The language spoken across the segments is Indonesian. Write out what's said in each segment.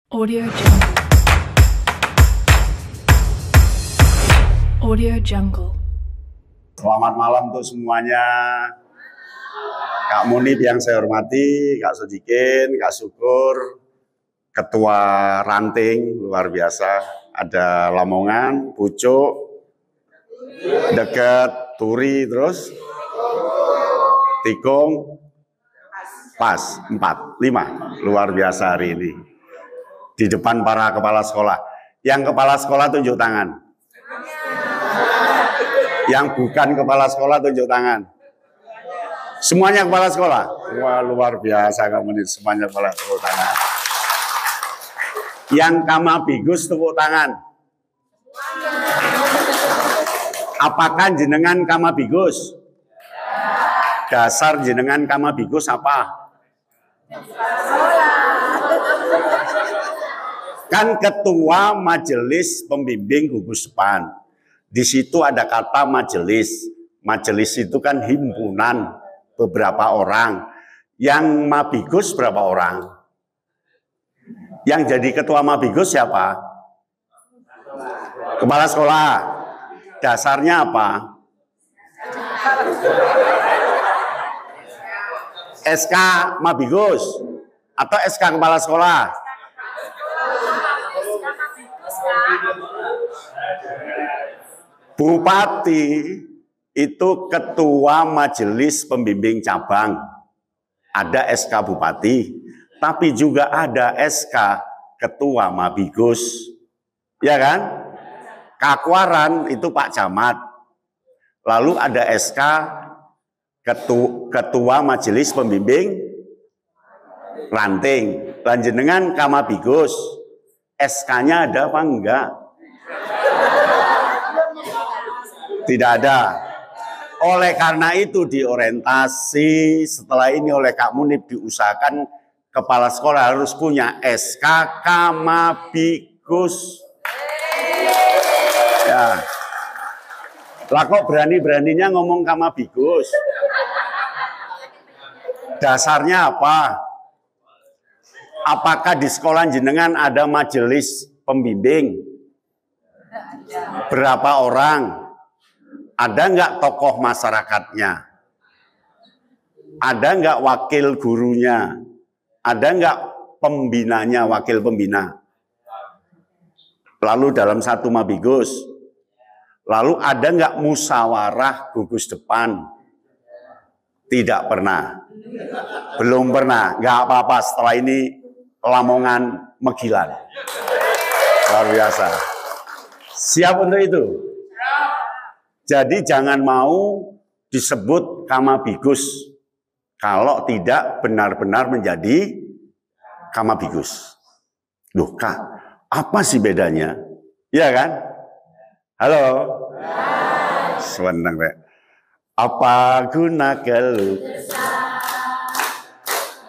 Audio Jungle. Audio Jungle. Selamat malam untuk semuanya. Kak Munib yang saya hormati, Kak Sodikin, Kak Syukur, Ketua Ranting luar biasa. Ada Lamongan, Pucuk, dekat Turi, terus Tikung, pas 4, 5 luar biasa hari ini di depan para kepala sekolah. Yang kepala sekolah tunjuk tangan. Yang bukan kepala sekolah tunjuk tangan. Semuanya kepala sekolah. Wah, luar biasa kamu nih, semuanya kepala tepuk tangan. Yang Kamabigus tepuk tangan. Apakah jenengan Kamabigus? Dasar jenengan Kamabigus apa? Kan ketua majelis pembimbing gugus depan. Di situ ada kata majelis. Majelis itu kan himpunan beberapa orang. Yang Mabigus berapa orang? Yang jadi ketua Mabigus siapa? Kepala sekolah. Dasarnya apa? SK Mabigus atau SK kepala sekolah? Bupati itu ketua majelis pembimbing cabang. Ada SK Bupati, tapi juga ada SK ketua Mabigus. Ya kan? Kakuaran itu Pak Camat. Lalu ada SK ketua majelis pembimbing ranting. Lanjenengan Kamabigus. SK-nya ada apa enggak? Tidak ada. Oleh karena itu diorientasi setelah ini oleh Kak Munib diusahakan kepala sekolah harus punya SK Kamabigus. Ya. Lah kok berani-beraninya ngomong Kamabigus? Dasarnya apa? Apakah di sekolah jenengan ada majelis pembimbing? Berapa orang? Ada nggak tokoh masyarakatnya? Ada nggak wakil gurunya? Ada nggak pembinanya, wakil pembina? Lalu dalam satu Mabigus. Lalu ada nggak musyawarah gugus depan? Tidak pernah. Belum pernah. Nggak apa-apa, setelah ini Lamongan Megilan. Luar biasa. Siap untuk itu? Jadi jangan mau disebut Kamabigus kalau tidak benar-benar menjadi Kamabigus. Loh Kak, apa sih bedanya? Iya kan? Halo? Senang deh. Apa guna keluh kesah?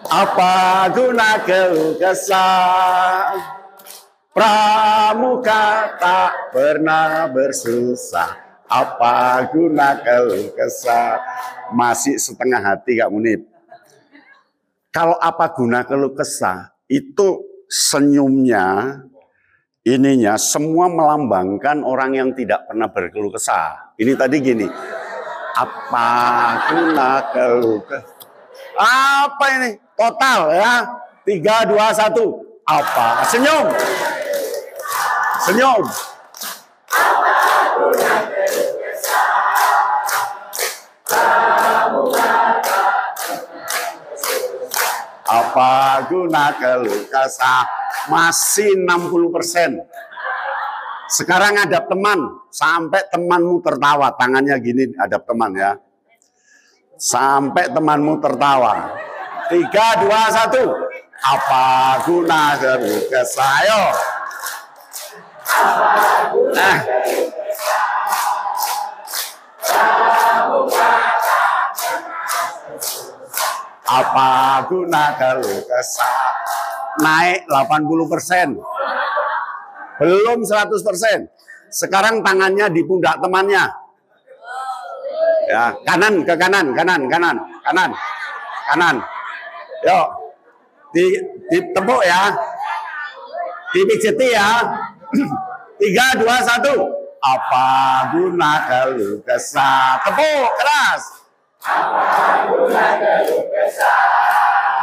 Apa guna keluh kesah? Pramuka tak pernah bersusah. Apa guna keluh kesah? Masih setengah hati Kak Munib. Kalau apa guna keluh kesah, itu senyumnya, ininya semua melambangkan orang yang tidak pernah berkeluh kesah. Ini tadi gini. Apa guna keluh kesah? Apa ini? Total ya. 3, 2, 1. Apa? Senyum. Senyum. Apa guna keluh kesah? Masih 60%. Sekarang hadap teman, sampai temanmu tertawa, tangannya gini hadap teman ya. Sampai temanmu tertawa. 3, 2, 1. Apa guna keluh kesah? Ayo. Apa guna keluh kesah? Naik 80%. Belum 100%. Sekarang tangannya di pundak temannya. Ya, kanan ke kanan, kanan. Yuk. Ditepuk ya. Dipijeti ya. 3, 2, 1. Apa guna keluh kesah? Tepuk keras. Apa guna keluh kesah?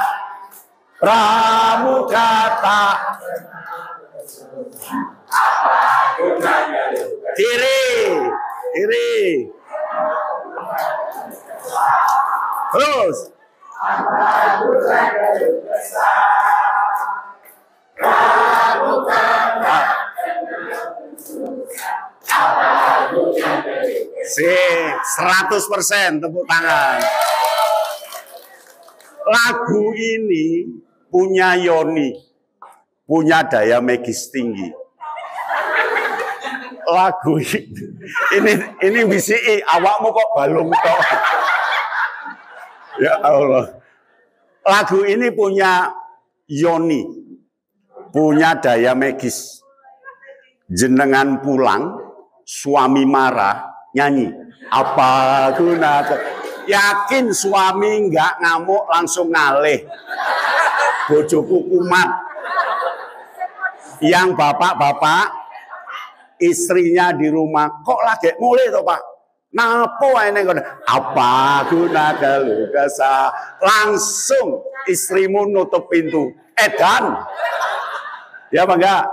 Pramukata. Apa guna keluh kesah? Kiri. Terus. Apa guna keluh kesah? Pramukata. Sip, 100% tepuk tangan. Lagu ini punya Yoni, punya daya magis tinggi. Lagu ini bisi awakmu kok balung tok. Ya Allah. Lagu ini punya Yoni, punya daya magis. Jenengan pulang, suami marah, nyanyi. Apa guna? Yakin suami nggak ngamuk langsung ngalih. Bojoku kumat. Yang bapak-bapak, istrinya di rumah, kok lagi mulai toh Pak? Napo ini apa guna keluh kesah? Langsung istrimu nutup pintu. Edan. Ya Pak enggak?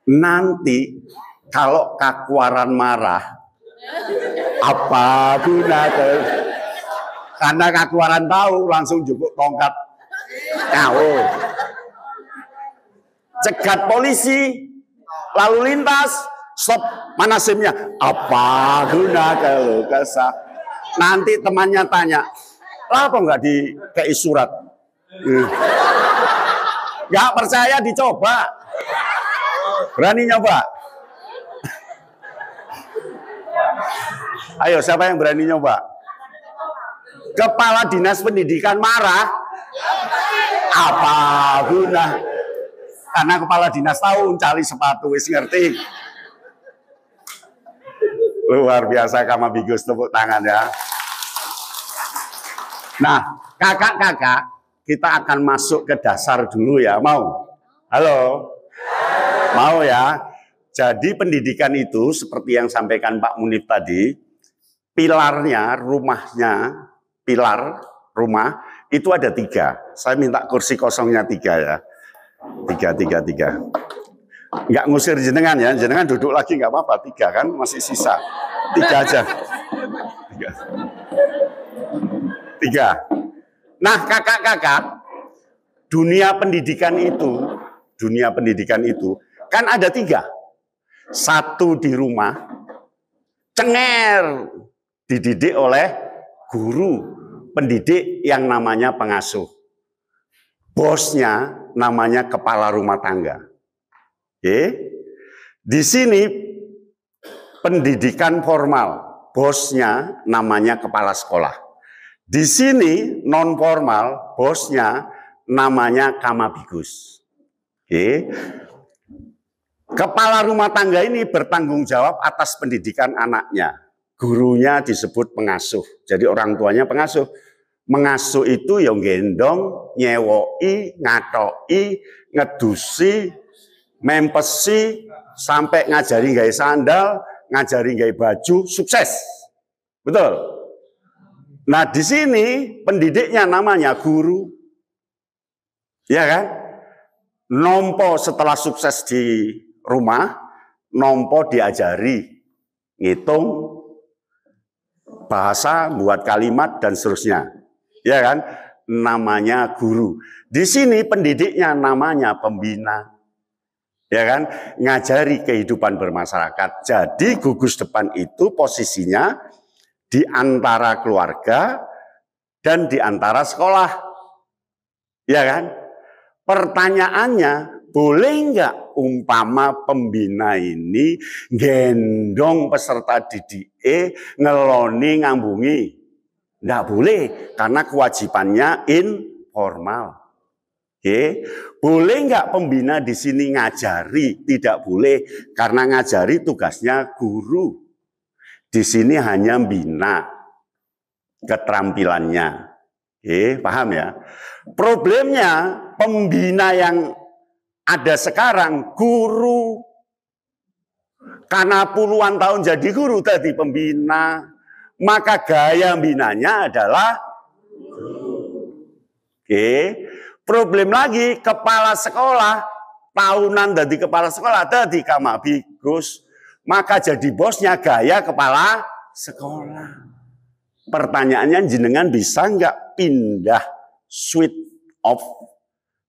Nanti kalau kakuaran marah, apa guna karena kakuaran tahu langsung jupuk tongkat ngawur. Cegat polisi, lalu lintas, stop, mana SIM-nya? Apa guna keluh kesah? Nanti temannya tanya, apa nggak dikei surat? Nggak percaya dicoba. Berani nyoba? Ayo, siapa yang berani nyoba? Kepala Dinas Pendidikan marah? Apa guna? Karena kepala dinas tahu cari sepatu, wis ngerti. Luar biasa Kamabigus, tepuk tangan ya. Nah, kakak-kakak, kita akan masuk ke dasar dulu ya, mau? Halo? Mau ya? Jadi pendidikan itu seperti yang sampaikan Pak Munif tadi, pilarnya, rumahnya, pilar rumah itu ada 3. Saya minta kursi kosongnya 3 ya. 3. Nggak ngusir jenengan ya, jenengan duduk lagi nggak apa-apa. 3 kan masih sisa. 3 aja. 3. Nah kakak-kakak, dunia pendidikan itu kan ada 3. 1 di rumah, cenger, dididik oleh guru pendidik yang namanya pengasuh. Bosnya namanya kepala rumah tangga. Oke. Di sini pendidikan formal, bosnya namanya kepala sekolah. Di sini non formal, bosnya namanya Kamabigus. Oke. Kepala rumah tangga ini bertanggung jawab atas pendidikan anaknya. Gurunya disebut pengasuh. Jadi orang tuanya pengasuh. Mengasuh itu yang gendong, nyewoi, ngatoi, ngedusi, mempesi, sampai ngajari gaya sandal, ngajari gaya baju, sukses. Betul? Nah di sini pendidiknya namanya guru. Ya kan? Nompo setelah sukses di rumah, nompo diajari ngitung, bahasa, buat kalimat dan seterusnya. Ya kan? Namanya guru. Di sini pendidiknya namanya pembina. Ya kan? Ngajari kehidupan bermasyarakat. Jadi gugus depan itu posisinya di antara keluarga dan di antara sekolah. Ya kan? Pertanyaannya, boleh nggak umpama pembina ini gendong peserta didik ngeloni ngambungi? Nggak boleh, karena kewajibannya informal. Oke. Boleh nggak pembina di sini ngajari? Tidak boleh, karena ngajari tugasnya guru. Di sini hanya bina keterampilannya. Oke, paham ya? Problemnya pembina yang ada sekarang guru karena puluhan tahun jadi guru tadi pembina, maka gaya binanya adalah oke. Problem lagi kepala sekolah tahunan dari kepala sekolah tadi Kamabigus, maka jadi bosnya gaya kepala sekolah. Pertanyaannya jenengan bisa nggak pindah switch off,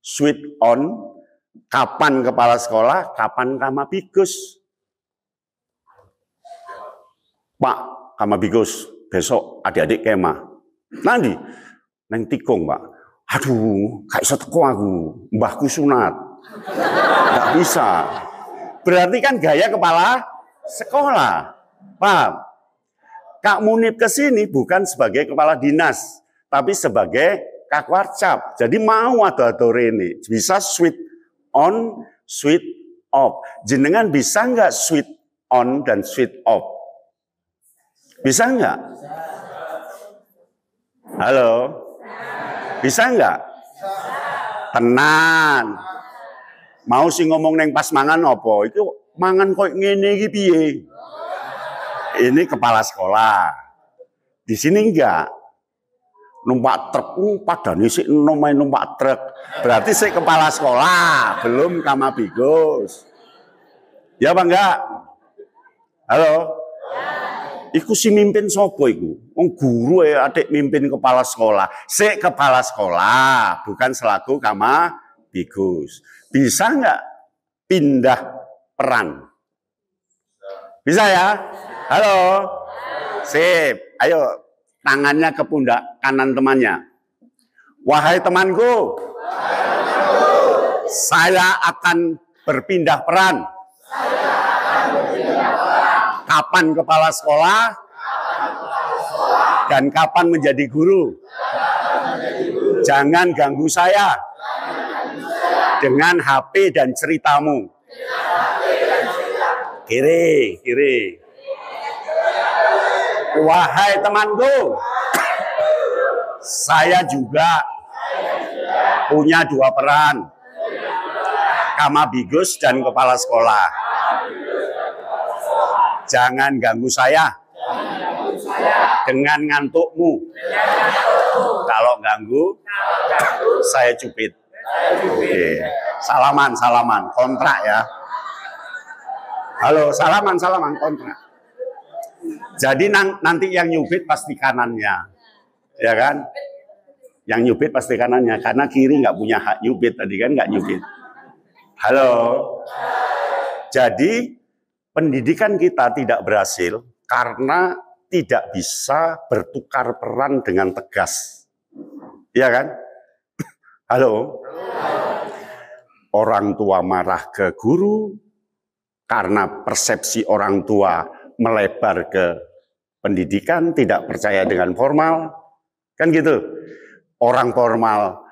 switch on, kapan kepala sekolah, kapan Kamabigus? Pak Kamabigus, besok adik-adik kemah. Nanti, neng tikung Pak. Aduh, gak iso teko aku, mbahku sunat. Gak bisa. Berarti kan gaya kepala sekolah. Paham? Kak Munib ke sini bukan sebagai kepala dinas, tapi sebagai Kak Warcap. Jadi mau atau Rene bisa switch on, switch off. Jenengan bisa nggak switch on dan switch off? Bisa nggak? Halo? Bisa nggak? Tenan. Mau sih ngomong neng pas mangan apa? Itu mangan kok ngene iki piye? Ini kepala sekolah. Di sini enggak. Numpak truk, padahal sih numpak truk. Berarti saya kepala sekolah, belum Kamabigus. Ya Pak enggak? Halo? Iku si mimpin sopo iku? Wong guru ya adik mimpin kepala sekolah. Saya kepala sekolah, bukan selaku Kamabigus. Bisa enggak pindah peran? Bisa ya? Halo? Sip. Ayo, tangannya ke pundak kanan temannya. Wahai temanku, saya akan berpindah peran. Kapan kepala sekolah dan kapan menjadi guru. Jangan ganggu saya dengan HP dan ceritamu. Kiri. Wahai temanku, saya juga punya dua peran, Kamabigus dan kepala sekolah. Jangan ganggu saya dengan ngantukmu. Kalau ganggu, saya cubit. Oke. Salaman, kontrak ya. Halo, salaman, kontrak. Jadi nanti yang nyubit pasti kanannya, ya kan? Yang nyubit pasti kanannya, karena kiri nggak punya hak nyubit tadi kan nggak nyubit. Halo. Jadi pendidikan kita tidak berhasil karena tidak bisa bertukar peran dengan tegas, ya kan? Halo. Orang tua marah ke guru karena persepsi orang tua melebar ke pendidikan, tidak percaya dengan formal, kan gitu. Orang formal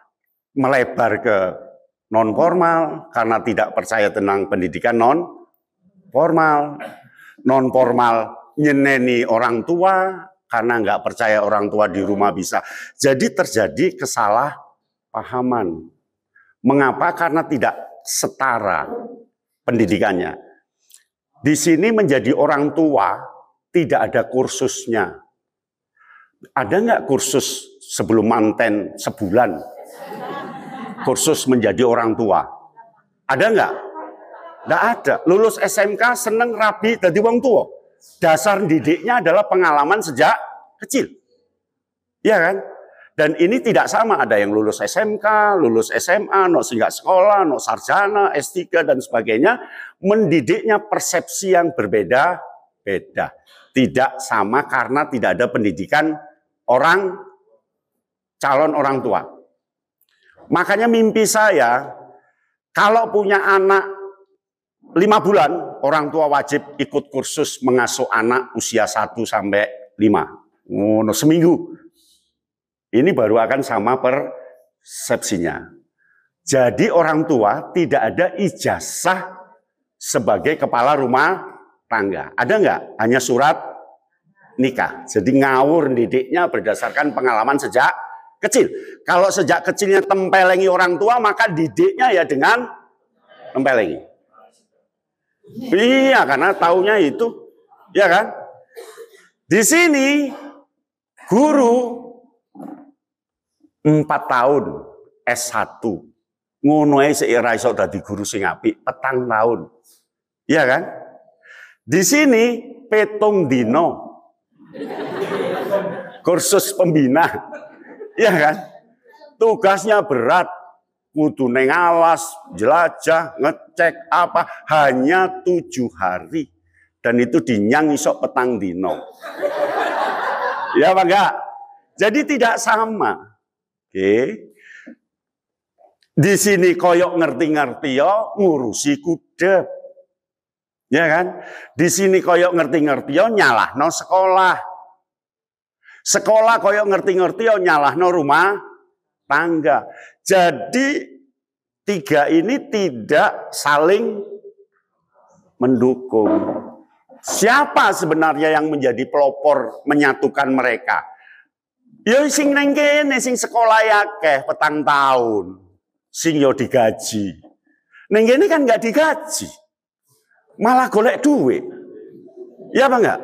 melebar ke non formal karena tidak percaya tentang pendidikan non formal. Non formal nyeneni orang tua karena nggak percaya orang tua di rumah bisa. Jadi terjadi kesalahpahaman. Mengapa? Karena tidak setara pendidikannya. Di sini menjadi orang tua tidak ada kursusnya. Ada nggak kursus sebelum manten sebulan? Kursus menjadi orang tua. Ada nggak? Nggak ada. Lulus SMK seneng rabi jadi wong tua. Dasar didiknya adalah pengalaman sejak kecil. Iya kan? Dan ini tidak sama. Ada yang lulus SMK, lulus SMA, no singgah sekolah, no sarjana, S3 dan sebagainya. Mendidiknya persepsi yang berbeda-beda. Tidak sama karena tidak ada pendidikan calon orang tua. Makanya mimpi saya, kalau punya anak 5 bulan, orang tua wajib ikut kursus mengasuh anak usia 1 sampai 5. Seminggu. Ini baru akan sama persepsinya. Jadi orang tua tidak ada ijazah sebagai kepala rumah tangga. Ada nggak? Hanya surat nikah. Jadi ngawur didiknya berdasarkan pengalaman sejak kecil. Kalau sejak kecilnya tempelengi orang tua, maka didiknya ya dengan Nempelengi. Iya, karena taunya itu, ya kan? Di sini guru 4 tahun S1 ngono ae sik ora iso dadi guru sing apik 4 tahun. Iya kan? Di sini 7 dino kursus pembina. Iya kan? Tugasnya berat, kudu neng alas, jelajah, ngecek apa, hanya 7 hari. Dan itu dinyang isok 4 dino. Ya apa enggak? Jadi tidak sama. Oke. Di sini koyok ngerti-ngerti yo ngurusi kudep. Ya kan? Di sini koyok ngerti-ngerti yo nyalahno sekolah. Sekolah koyok ngerti-ngerti yo nyalahno rumah tangga. Jadi 3 ini tidak saling mendukung. Siapa sebenarnya yang menjadi pelopor menyatukan mereka? Ya sing neng kene sing sekolah akeh 4 tahun. Sing yo digaji. Neng kene kan nggak digaji. Malah golek duit. Ya apa enggak?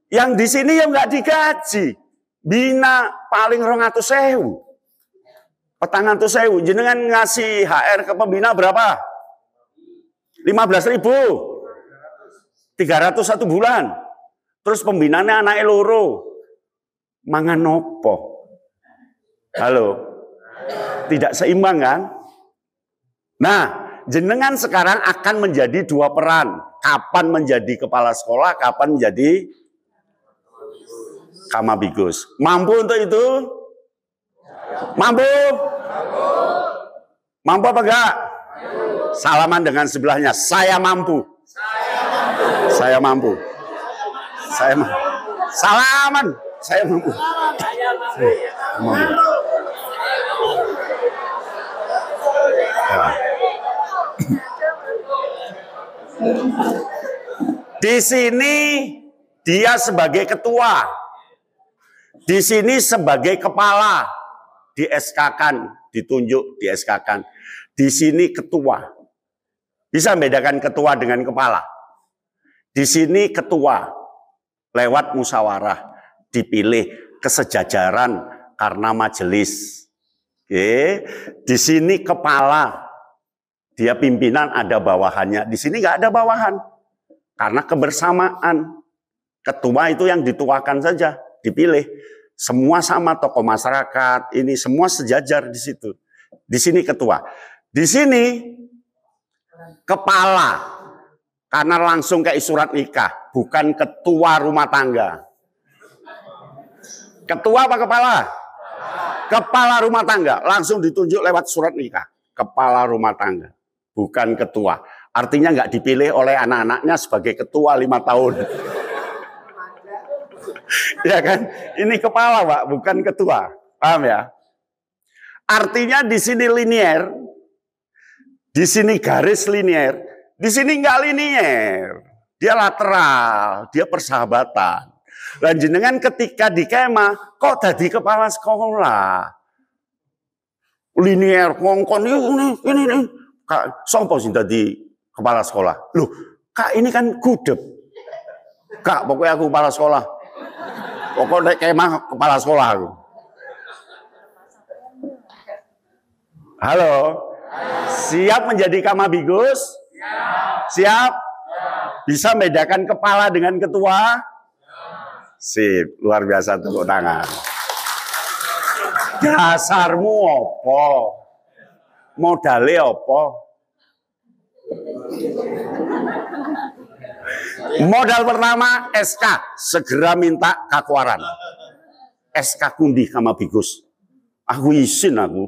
Yang di sini yang nggak digaji. Bina paling 200.000. 400.000. Jenengan ngasih HR ke pembina berapa? 15.000. 300 1 bulan. Terus pembinanya anak loro. Mangan nopo? Halo? Tidak seimbang kan? Nah, jenengan sekarang akan menjadi 2 peran. Kapan menjadi kepala sekolah, kapan menjadi kamabigus. Mampu untuk itu? Mampu? Mampu apa enggak? Salaman dengan sebelahnya. Saya mampu. Saya mampu. Saya mampu. Salaman. Saya mampu. Mampu. Ya. Di sini dia sebagai ketua. Di sini sebagai kepala. Di SK-kan, ditunjuk di SK-kan. Di sini ketua. Bisa membedakan ketua dengan kepala. Di sini ketua lewat musyawarah dipilih kesejajaran karena majelis. Oke. Di sini kepala, dia pimpinan ada bawahannya. Di sini nggak ada bawahan karena kebersamaan. Ketua itu yang dituakan saja, dipilih. Semua sama tokoh masyarakat, ini semua sejajar di situ. Di sini ketua. Di sini kepala, karena langsung kayak surat nikah, bukan ketua rumah tangga. Ketua apa kepala? Kepala rumah tangga, langsung ditunjuk lewat surat nikah. Kepala rumah tangga, bukan ketua. Artinya nggak dipilih oleh anak-anaknya sebagai ketua 5 tahun. Ya kan? Ini kepala, Pak, bukan ketua. Paham ya? Artinya di sini linier, di sini garis linier, di sini nggak linier. Dia lateral, dia persahabatan. Dan jenengan ketika di kemah, kok jadi kepala sekolah? Linier, ngongkon, ini. Kak, sopo sih tadi kepala sekolah? Loh, Kak ini kan gudep. Kak, pokoknya aku kepala sekolah. Pokoknya kemah kepala sekolah aku. Halo? Siap menjadi kamabigus? Siap? Bisa membedakan kepala dengan ketua? Sip, luar biasa, tepuk tangan. Dasarmu apa? Modale apa? Modal pertama SK, segera minta kakuaran. SK kundi kamabigus. Aku izin aku.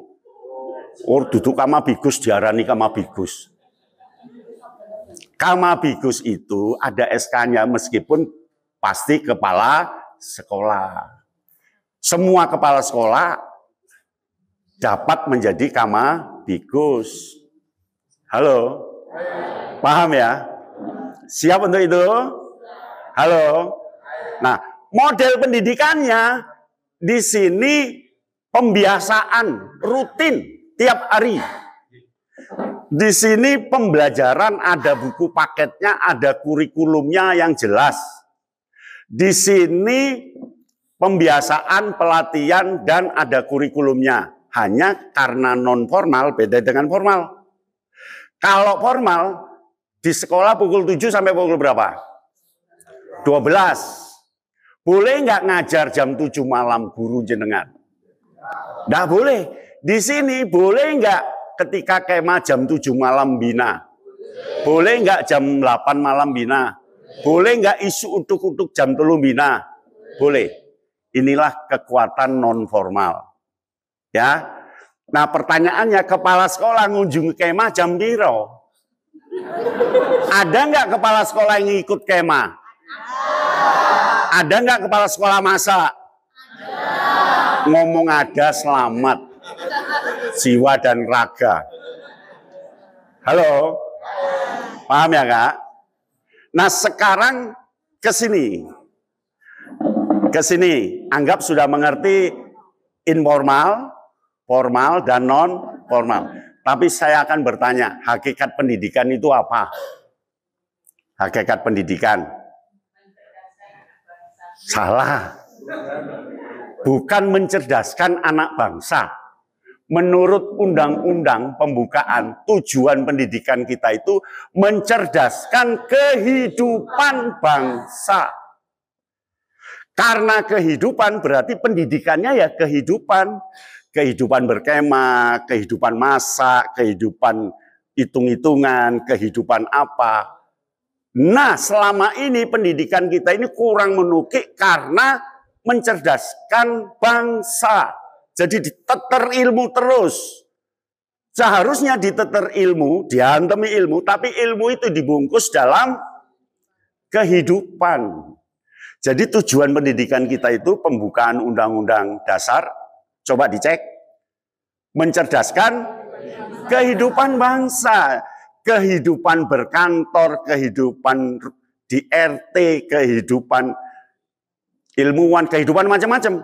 Oh, duduk kamabigus diarani kamabigus. Kamabigus itu ada SK-nya meskipun pasti kepala sekolah. Semua kepala sekolah dapat menjadi kamabigus. Halo? Paham ya? Siap untuk itu? Halo? Nah, model pendidikannya di sini pembiasaan rutin tiap hari. Di sini pembelajaran ada buku paketnya, ada kurikulumnya yang jelas. Di sini pembiasaan, pelatihan, dan ada kurikulumnya. Hanya karena non formal beda dengan formal. Kalau formal di sekolah pukul 7 sampai pukul berapa? 12. Boleh nggak ngajar jam 7 malam guru jenengan? Nggak boleh. Di sini boleh nggak ketika kemah jam 7 malam bina? Boleh nggak jam 8 malam bina? Boleh nggak isu utuk-utuk jam 3 bina? Boleh. Inilah kekuatan non formal. Ya. Nah pertanyaannya, kepala sekolah ngunjung kemah jam piro? Ada nggak kepala sekolah yang ikut kemah? Ada nggak kepala sekolah masak? Ngomong ada, selamat jiwa dan raga. Halo, paham ya Kak? Nah sekarang ke sini, anggap sudah mengerti informal, formal, dan non formal. Tapi saya akan bertanya, hakikat pendidikan itu apa? Hakikat pendidikan? Salah. Bukan mencerdaskan anak bangsa. Menurut undang-undang pembukaan, tujuan pendidikan kita itu mencerdaskan kehidupan bangsa. Karena kehidupan berarti pendidikannya ya kehidupan. Kehidupan berkemah, kehidupan masak, kehidupan hitung-hitungan, kehidupan apa. Nah, selama ini pendidikan kita ini kurang menukik karena mencerdaskan bangsa. Jadi diteter ilmu terus. Seharusnya diteter ilmu, dihantemi ilmu, tapi ilmu itu dibungkus dalam kehidupan. Jadi tujuan pendidikan kita itu pembukaan undang-undang dasar, coba dicek, mencerdaskan kehidupan bangsa, kehidupan berkantor, kehidupan di RT, kehidupan ilmuwan, kehidupan macam-macam.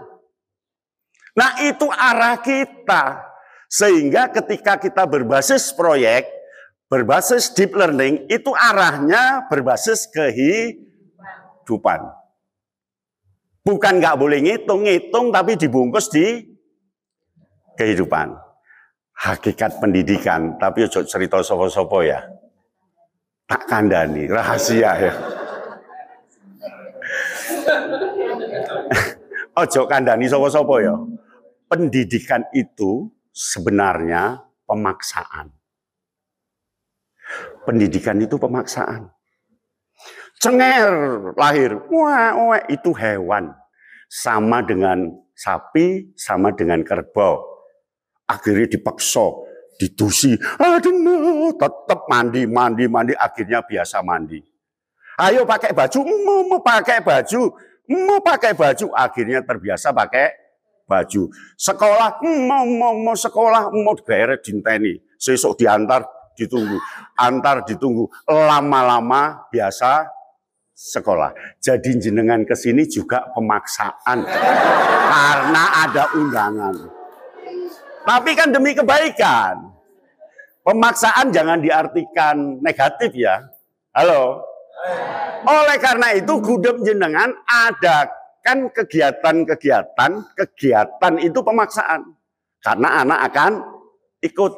Nah itu arah kita. Sehingga ketika kita berbasis proyek, berbasis deep learning, itu arahnya berbasis kehidupan. Bukan nggak boleh ngitung tapi dibungkus di kehidupan. Hakikat pendidikan, tapi ojo cerita sopo-sopo ya. Tak kandani, rahasia ya. Ojo kandani sopo-sopo ya. Pendidikan itu sebenarnya pemaksaan. Pendidikan itu pemaksaan. Cenger lahir, wah, itu hewan. Sama dengan sapi, sama dengan kerbau. Akhirnya dipaksa, didusi, aduh, tetap mandi, akhirnya biasa mandi. Ayo pakai baju, mau pakai baju, akhirnya terbiasa pakai baju. Sekolah, mau sekolah, mau beret dinteni, sesuk diantar, ditunggu, lama-lama biasa sekolah. Jadi jenengan kesini juga pemaksaan, karena ada undangan. Tapi kan demi kebaikan. Pemaksaan jangan diartikan negatif ya. Halo. Oleh karena itu gudeg jenengan adakan kegiatan itu pemaksaan. Karena anak akan ikut.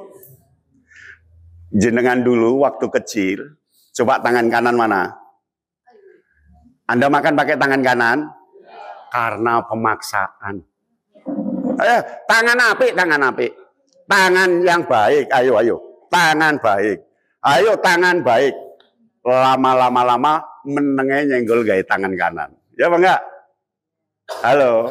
Jenengan dulu waktu kecil, coba tangan kanan mana? Anda makan pakai tangan kanan? Karena pemaksaan. Tangan apik. Tangan yang baik, ayo. Tangan baik. Ayo tangan baik. Lama menengnya nyenggol gaya tangan kanan. Ya apa enggak? Halo.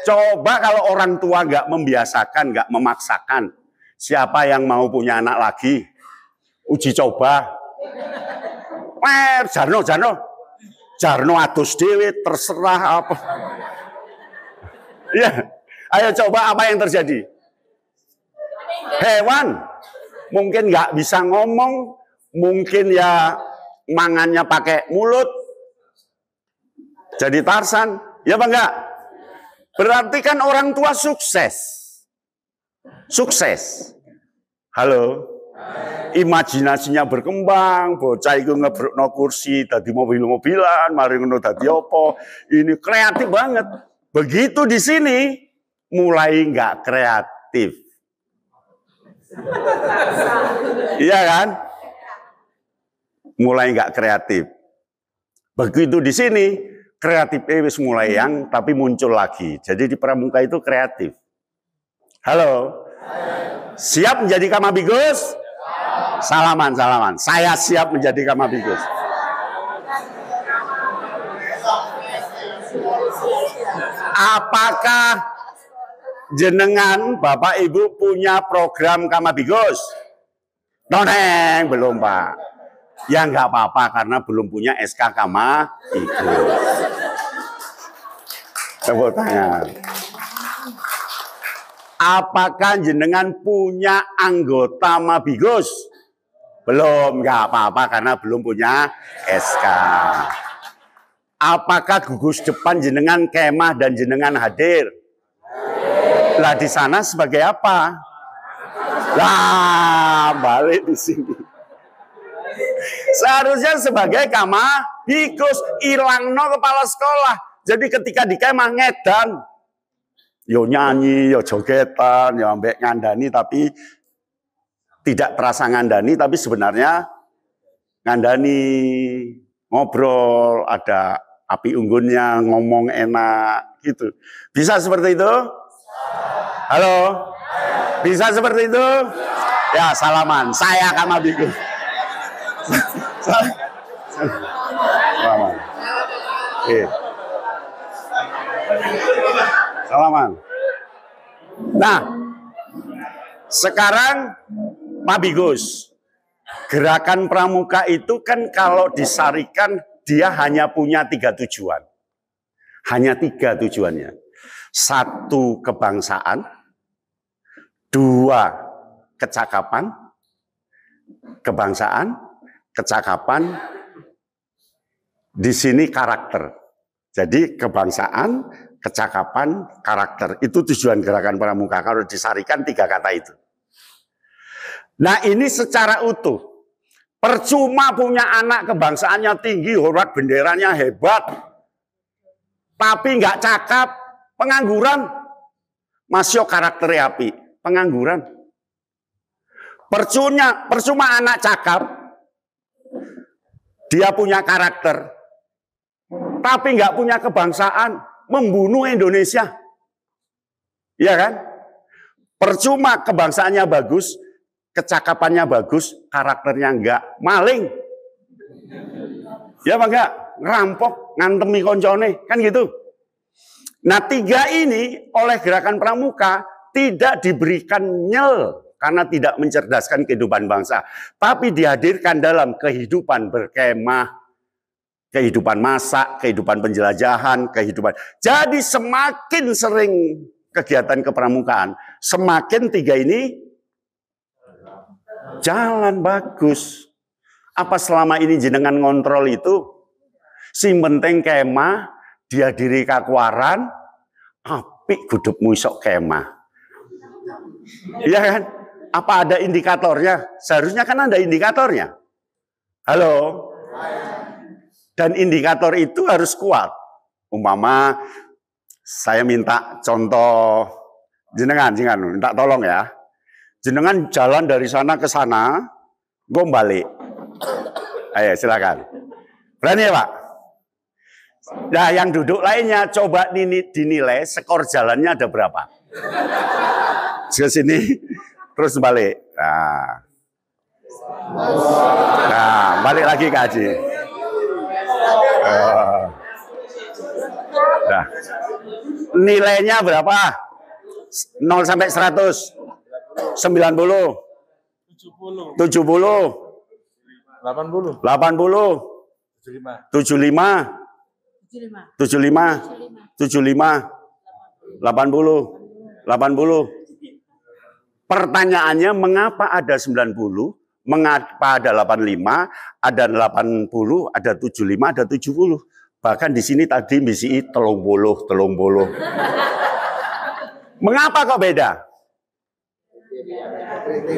Coba kalau orang tua enggak membiasakan, enggak memaksakan. Siapa yang mau punya anak lagi? Uji coba. Jarno adus dewe terserah apa. Ya. Ayo coba apa yang terjadi? Hewan mungkin nggak bisa ngomong, mungkin ya mangannya pakai mulut, jadi Tarsan, ya apa enggak? Berarti kan orang tua sukses. Halo, Imajinasinya berkembang, bocah itu ngebrokno kursi dadi mobil-mobilan, mari ngono dadi apa. Ini kreatif banget. Begitu di sini mulai nggak kreatif. Iya kan? Mulai nggak kreatif. Begitu di sini kreatif wis mulai yang tapi muncul lagi. Jadi di pramuka itu kreatif. Halo. Siap menjadi Kamabigus? Salaman. Saya siap menjadi Kamabigus. Apakah jenengan Bapak Ibu punya program Kamabigus? Noneng, belum Pak. Ya nggak apa-apa karena belum punya SK Kamabigus. Tepuk tangan. Apakah jenengan punya anggota Mabigus? Belum, nggak apa-apa karena belum punya SK. Apakah gugus depan jenengan kemah dan jenengan hadir? Lah di sana sebagai apa? Lah balik di sini. Seharusnya sebagai Kamabigus, ilangno kepala sekolah. Jadi ketika di kemah ngedan, yo nyanyi, yo jogetan, yo ambek ngandani tapi tidak terasa ngandani tapi sebenarnya ngandani, ngobrol, ada api unggunnya, ngomong enak gitu. Bisa seperti itu? Halo? Bisa seperti itu? Ya, salaman. Saya Kamabigus. Salaman. Salaman. Nah, sekarang Mabigus, gerakan pramuka itu kan kalau disarikan dia hanya punya 3 tujuan. Hanya 3 tujuannya. 1 kebangsaan, 2 kecakapan, kebangsaan, kecakapan, di sini karakter. Jadi kebangsaan, kecakapan, karakter. Itu tujuan gerakan pramuka. Kalau disarikan 3 kata itu. Nah ini secara utuh. Percuma punya anak kebangsaannya tinggi, hormat benderanya hebat. Tapi nggak cakap, pengangguran. Masih karakternya api, pengangguran. Percuma anak cakap, dia punya karakter. Tapi nggak punya kebangsaan, membunuh Indonesia. Iya kan? Percuma kebangsaannya bagus, kecakapannya bagus, karakternya enggak, maling. Ya apa enggak? Ngerampok, ngantemi koncone, kan gitu. Nah 3 ini oleh gerakan pramuka tidak diberikan nyel karena tidak mencerdaskan kehidupan bangsa. Tapi dihadirkan dalam kehidupan berkemah, kehidupan masak, kehidupan penjelajahan, kehidupan. Jadi semakin sering kegiatan kepramukaan, semakin 3 ini jalan bagus. Apa selama ini jenengan ngontrol itu? Sing penting kemah, dihadiri kakuaran, apik gudupmu isok kemah. Iya kan? Apa ada indikatornya? Seharusnya kan ada indikatornya. Halo? Dan indikator itu harus kuat. Umpama saya minta contoh jenengan minta tolong ya. Jenengan jalan dari sana ke sana, gue balik. Ayo silakan. Berani ya Pak? Nah yang duduk lainnya coba dinilai skor jalannya ada berapa. Ke sini terus balik. Nah balik lagi ke Haji. Nah, nilainya berapa? 0 sampai 100. 90, 70, 80, 75, 75, 75, 80, 80. Pertanyaannya mengapa ada 90, mengapa ada 85, ada 80, ada 75, ada 70. Bahkan di sini tadi misi 30. Mengapa kok beda?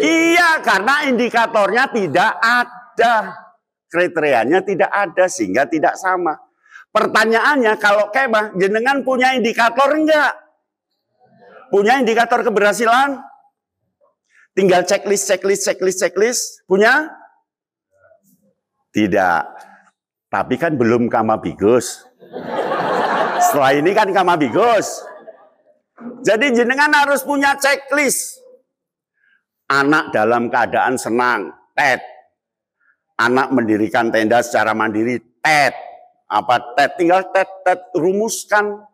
Iya, karena indikatornya tidak ada. Kriterianya tidak ada, sehingga tidak sama. Pertanyaannya, kalau kemah, jenengan punya indikator enggak? Punya indikator keberhasilan? Tinggal checklist. Punya? Tidak. Tapi kan belum kamabigus. Setelah ini kan kamabigus. Jadi jenengan harus punya checklist. Anak dalam keadaan senang, tet. Anak mendirikan tenda secara mandiri, tet. Apa tet? Tinggal tet, rumuskan.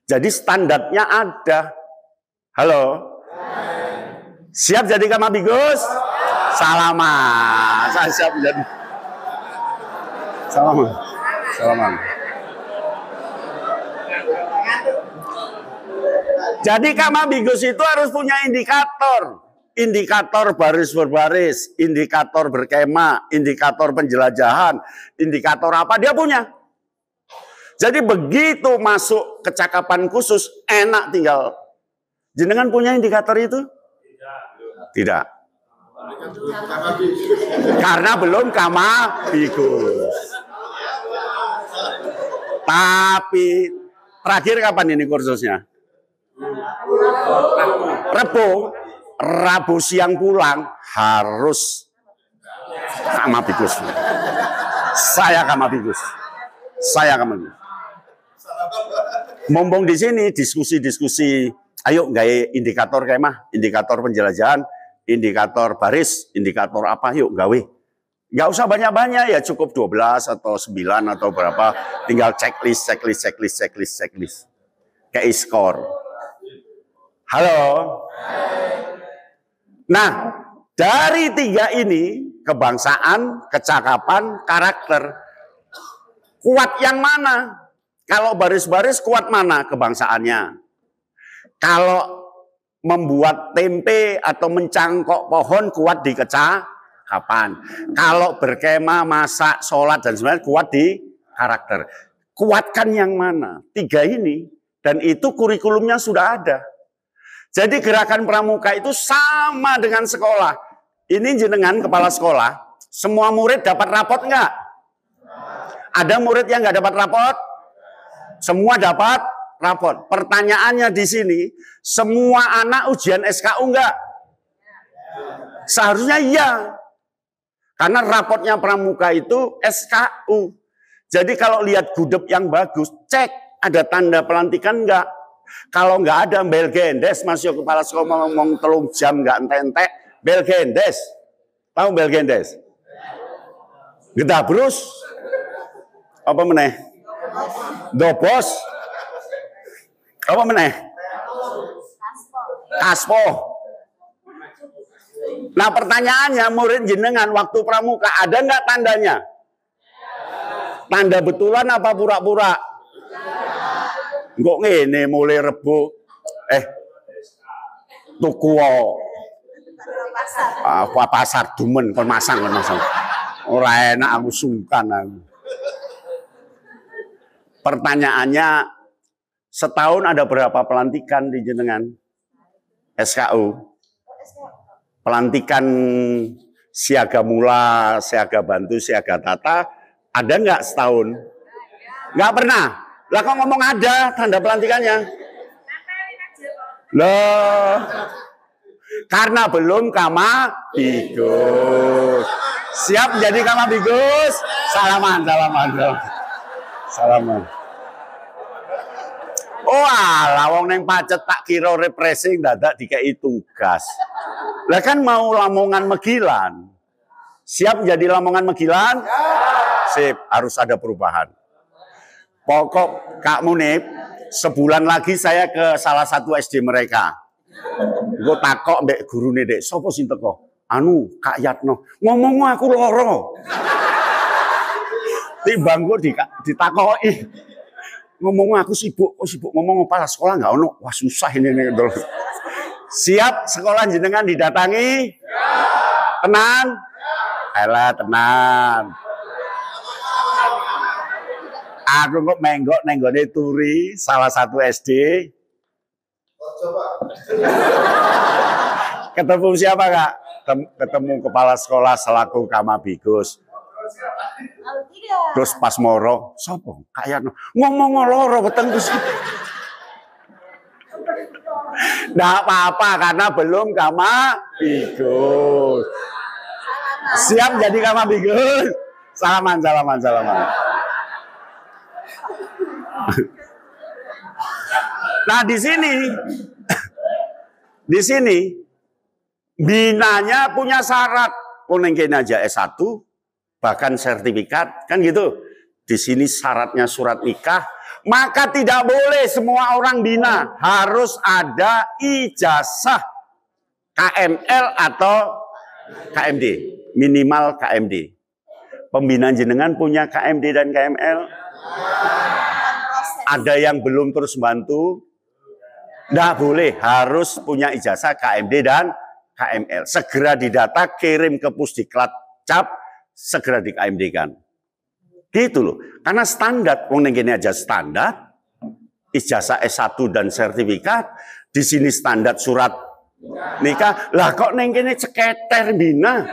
Jadi standarnya ada. Halo? Siap jadi kamabigus? Salaman. Saya siap jadi. Salaman. Jadi kamabigus itu harus punya indikator. Indikator baris berbaris, indikator berkema, indikator penjelajahan, indikator apa dia punya. Jadi begitu masuk kecakapan khusus, enak tinggal. Jenengan punya indikator itu? Tidak. Karena belum kamabigus. Tapi terakhir kapan ini kursusnya? Rabu siang pulang harus kamabigus. Saya kamabigus. Mumpung di sini diskusi. Ayo gawe indikator kemah, indikator penjelajahan, indikator baris, indikator apa, yuk gawe. Nggak usah banyak-banyak ya, cukup 12 atau 9 atau berapa, tinggal checklist. Kayak skor. Halo. Nah, dari 3 ini, kebangsaan, kecakapan, karakter, kuat yang mana? Kalau baris-baris kuat mana kebangsaannya? Kalau membuat tempe atau mencangkok pohon kuat di kecakapan. Kalau berkemah, masak, sholat, dan sebagainya kuat di karakter. Kuatkan yang mana? 3 ini. Dan itu kurikulumnya sudah ada. Jadi gerakan pramuka itu sama dengan sekolah. Ini jenengan kepala sekolah, semua murid dapat rapot enggak? Ada murid yang enggak dapat rapot? Semua dapat rapot. Pertanyaannya di sini, semua anak ujian SKU enggak? Seharusnya iya. Karena rapotnya pramuka itu SKU. Jadi kalau lihat gudeg yang bagus, cek ada tanda pelantikan enggak? Kalau nggak ada bel gendes, masih kepala sekolah ngomong 3 jam nggak entek, bel gendes. Tahu bel gendes? Gedabrus. Apa meneh? Dobos. Apa meneh? Kaspo. Nah pertanyaannya, murid jenengan waktu pramuka ada nggak tandanya? Tanda betulan apa pura-pura? Kok ngene mulai Rebo tuku pasar Dumen kon masang. Ora enak aku sungkan aku. Pertanyaannya, setahun ada berapa pelantikan di jenengan? SKU. Pelantikan siaga mula, siaga bantu, siaga tata ada nggak setahun? Nggak pernah. Lah kok ngomong ada tanda pelantikannya? Loh, karena belum kamabigus. Siap jadi kamabigus? Salaman. Oh alah, wong neng pacet tak kira repressing dadak dikai tugas. Lah kan mau Lamongan Megilan. Siap jadi Lamongan Megilan? Sip, harus ada perubahan. Pokok Kak Munib, sebulan lagi saya ke salah satu SD mereka. Gue takok mbek gurune dek, sopo sing teko? Anu, Kak Yatno. Ngomong aku loro. Timbang gue ditakoki. Ngomong aku sibuk ngomong kepala sekolah nggak ono. Wah susah ini dulu. Siap sekolah jenengan didatangi? Tenang. Alah tenang. Aku kok menggok nenggone turi salah satu SD. Ketemu siapa Kak? Ketemu kepala sekolah selaku Kamabigus. Terus pas moro, sopo? Kayak ngomong loro weteng Gus. Nggak apa-apa karena belum Kamabigus. Siap jadi Kamabigus? Salaman. Nah di sini binanya punya syarat. Nengkin aja S1 bahkan sertifikat kan gitu. Di sini syaratnya surat nikah. Maka tidak boleh semua orang bina, harus ada ijazah KML atau KMD, minimal KMD. Pembinaan jenengan punya KMD dan KML? Ada yang belum terus bantu? Nggak boleh, harus punya ijazah KMD dan KML. Segera didata, kirim ke Pusdiklat Cap, segera di KMD-kan. Gitu loh. Karena standar, ini aja standar, ijazah S1 dan sertifikat, di sini standar surat nikah. Lah kok ini ceketer bina?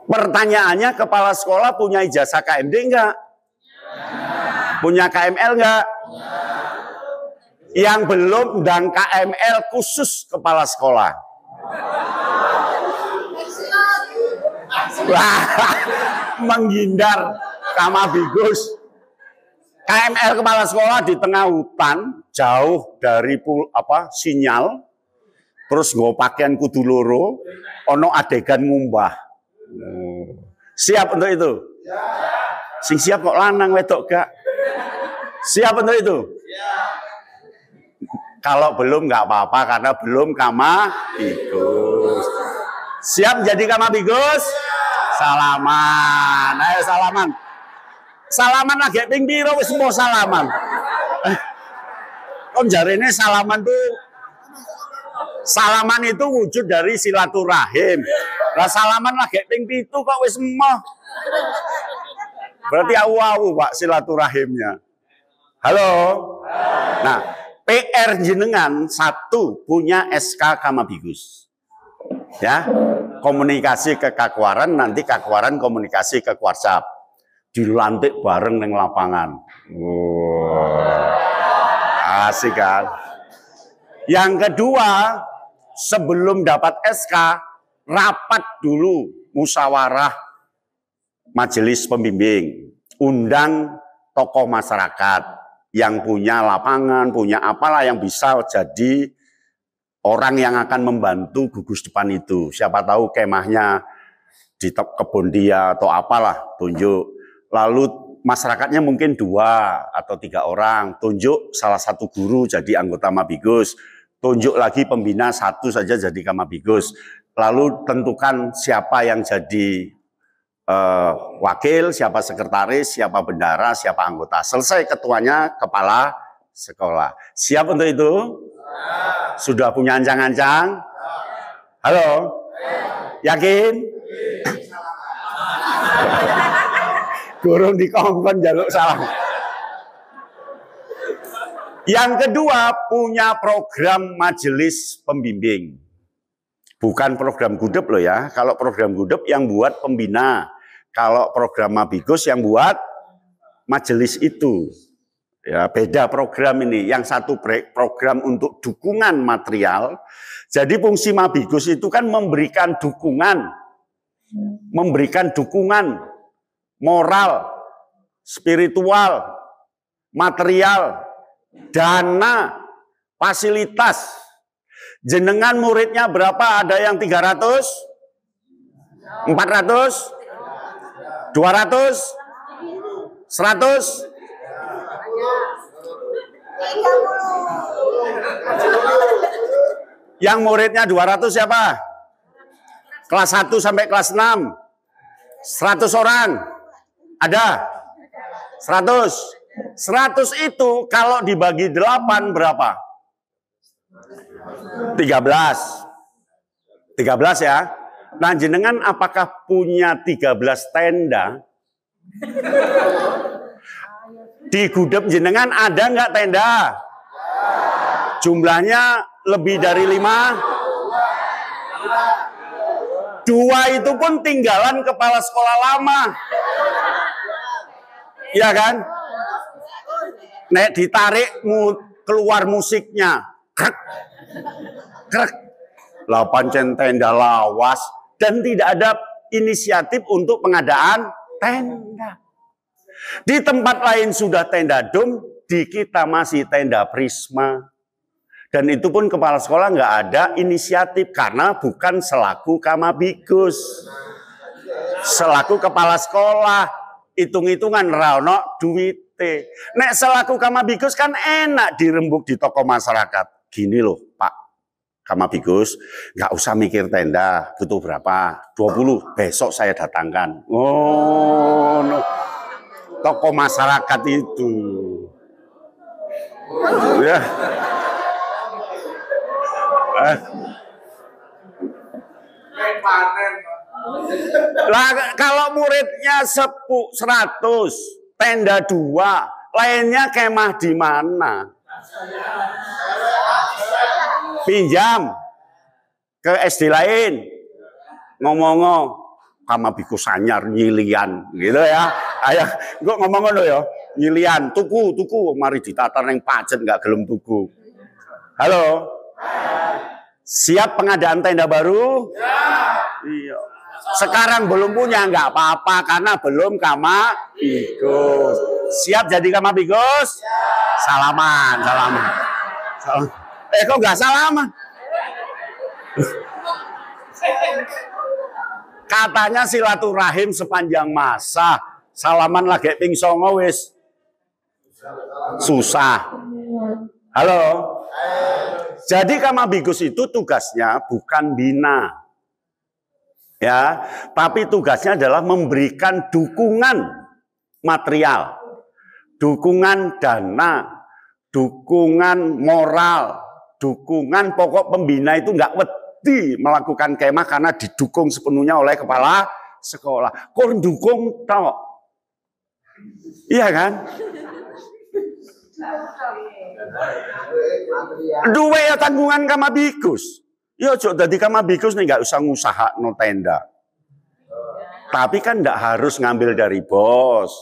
Pertanyaannya, kepala sekolah punya ijazah KMD enggak? Punya KML enggak? Yang belum dan KML khusus kepala sekolah. Wah, menghindar Kamabigus. KML kepala sekolah di tengah hutan, jauh dari sinyal, terus nggo pakaian kudu loro, ono adegan ngumbah. Siap untuk itu? Sing siap kok lanang wedok gak? Siap untuk itu? Kalau belum nggak apa-apa karena belum Kamabigus. Siap jadi Kamabigus? Salaman. Ayo salaman. Salaman lagi ping piro wis mau salaman. Om jarene salaman itu wujud dari silaturahim. Lah salaman lagi ping 7 kok wis emoh. Berarti awu Pak silaturahimnya. Halo. Nah, PR jenengan 1 punya SK Kamabigus. Ya, komunikasi ke Kakwaran, nanti Kakwaran komunikasi ke WhatsApp. Dilantik bareng neng lapangan. Asik kan? Yang kedua, sebelum dapat SK, rapat dulu musyawarah majelis pembimbing. Undang tokoh masyarakat yang punya lapangan, punya apalah yang bisa jadi orang yang akan membantu gugus depan itu. Siapa tahu kemahnya di kebun dia atau apalah, tunjuk. Lalu masyarakatnya mungkin 2 atau 3 orang, tunjuk salah satu guru jadi anggota Kamabigus, tunjuk lagi pembina 1 saja jadi Kamabigus. Lalu tentukan siapa yang jadi wakil, siapa sekretaris, siapa bendara, siapa anggota. Selesai ketuanya kepala sekolah. Siap untuk itu? Sudah punya ancang-ancang? Halo? Yakin? Gurung dikongkon jaluk salam. Yang kedua, punya program majelis pembimbing. Bukan program gudep loh ya. Kalau program gudep yang buat pembina. Kalau program Kamabigus yang buat majelis itu. Ya, beda program ini. Yang satu program untuk dukungan material. Jadi fungsi Kamabigus itu kan memberikan dukungan. Memberikan dukungan moral, spiritual, material, dana, fasilitas. Jenengan muridnya berapa? Ada yang 300? 400? 200? 100? Yang muridnya 200 siapa? Kelas 1 sampai kelas 6. 100 orang. Ada? 100. 100 itu kalau dibagi 8 berapa? 13. 13 ya. Nah, jenengan apakah punya 13 tenda? Di gudep jenengan ada nggak tenda? Jumlahnya lebih dari 5? 2 itu pun tinggalan kepala sekolah lama. Iya kan? Nek ditarik keluar musiknya. Krek. Krek. 8 tenda lawas. Dan tidak ada inisiatif untuk pengadaan tenda. Di tempat lain sudah tenda dom, di kita masih tenda prisma. Dan itu pun kepala sekolah nggak ada inisiatif karena bukan selaku Kamabikus. Selaku kepala sekolah, hitung-hitungan rano duwite. Nek selaku Kamabikus kan enak dirembuk di toko masyarakat. Gini loh Pak Kamabikus, nggak usah mikir tenda, butuh berapa? 20, besok saya datangkan. Oh, no. Toko masyarakat itu. Ya. Lah kalau muridnya 100, tenda 2, lainnya kemah di mana? Pinjam ke SD lain. Ngomong-ngomong, Kamabikus anyar nyilian gitu ya. Ayo, kok ngomong ngono ya. Nyilian, tuku, mari ditatar neng pacet nggak gelem tuku. Halo. Siap pengadaan tenda baru? Iya. Sekarang belum punya nggak apa-apa karena belum Kamabikus. Siap jadi Kamabikus? Salaman. Salam. Kok nggak salaman? Katanya silaturahim sepanjang masa. Salaman lagi ping songo wis susah. Halo. Jadi Kamabikus itu tugasnya bukan bina. Ya, tapi tugasnya adalah memberikan dukungan material, dukungan dana, dukungan moral, dukungan pokok pembina itu nggak wedi melakukan kemah karena didukung sepenuhnya oleh kepala sekolah. Kok dukung tok? Iya kan? Duwe ya tanggungan Kamabikus. Ya ojo dadi Kamabikus nih nggak usah ngusahakno tenda. Tapi kan ndak harus ngambil dari bos.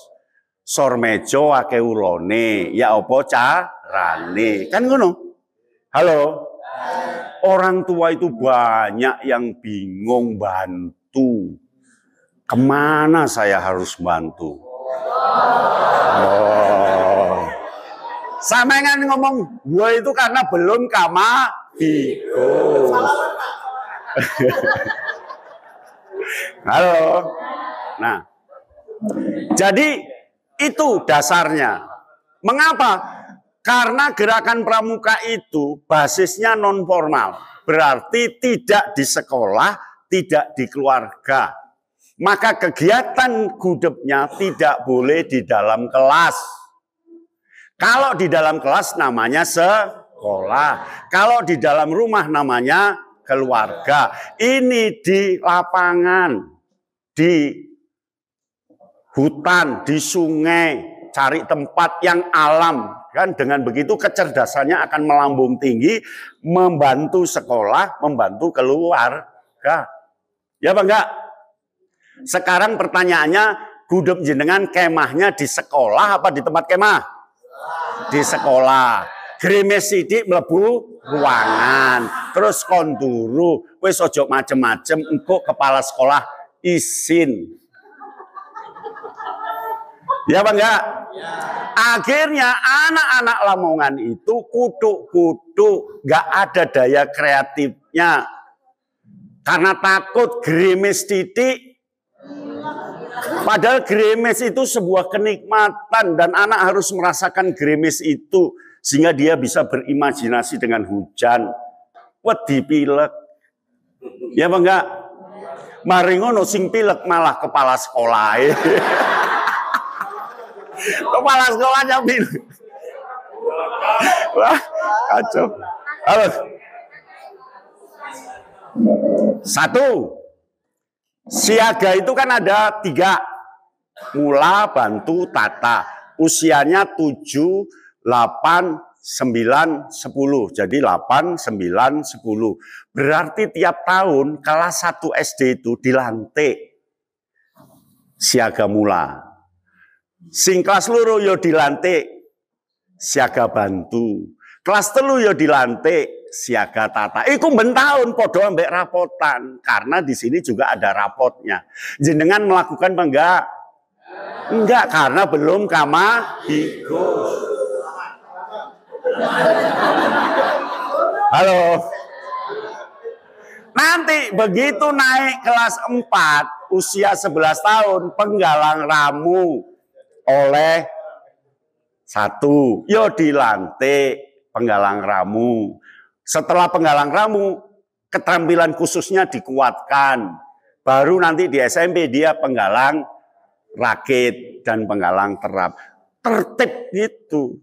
Sormejo ake ulone, ya opo carane. Kan ngono. Halo. Orang tua itu banyak yang bingung bantu. Kemana saya harus bantu? Oh. Samengan ngomong, gue itu karena belum Kamabikus. Halo. Nah, jadi itu dasarnya. Mengapa? Karena gerakan pramuka itu basisnya non formal. Berarti tidak di sekolah, tidak di keluarga. Maka kegiatan gudegnya tidak boleh di dalam kelas. Kalau di dalam kelas namanya sekolah. Kalau di dalam rumah namanya keluarga. Ini di lapangan, di hutan, di sungai, cari tempat yang alam. Kan dengan begitu kecerdasannya akan melambung tinggi, membantu sekolah, membantu keluarga. Ya Pak enggak? Sekarang pertanyaannya, gudeg jenengan kemahnya di sekolah apa di tempat kemah? Di sekolah. Grimis sidik mlebu ruangan. Terus konturu, wis ojo macem-macem, engko kepala sekolah izin. Ya Pak enggak? Akhirnya anak-anak Lamongan itu kutuk-kutuk, enggak ada daya kreatifnya. Karena takut grimis titik. Padahal gerimis itu sebuah kenikmatan dan anak harus merasakan gerimis itu sehingga dia bisa berimajinasi dengan hujan. Wedi pilek. Ya Pak enggak? Mari ngono sing pilek malah kepala sekolah. Kepala sekolahnya pilek. Wah, kacau. Halo. 1. Siaga itu kan ada 3. Mula, bantu, tata. Usianya 7, 8, 9, 10. Jadi 8, 9, 10. Berarti tiap tahun kelas 1 SD itu dilantik siaga mula. Sing kelas loro yo dilantik siaga bantu. Kelas telu yo dilantik siaga tata. Iku ben tahun podo ambek rapotan karena di sini juga ada rapotnya. Jenengan melakukan apa enggak? Enggak, karena belum kamabigus. Halo. Nanti begitu naik kelas 4, usia 11 tahun, penggalang ramu oleh 1. Yo dilantik penggalang ramu. Setelah penggalang ramu, keterampilan khususnya dikuatkan. Baru nanti di SMP dia penggalang rakit dan penggalang terap. Tertib gitu.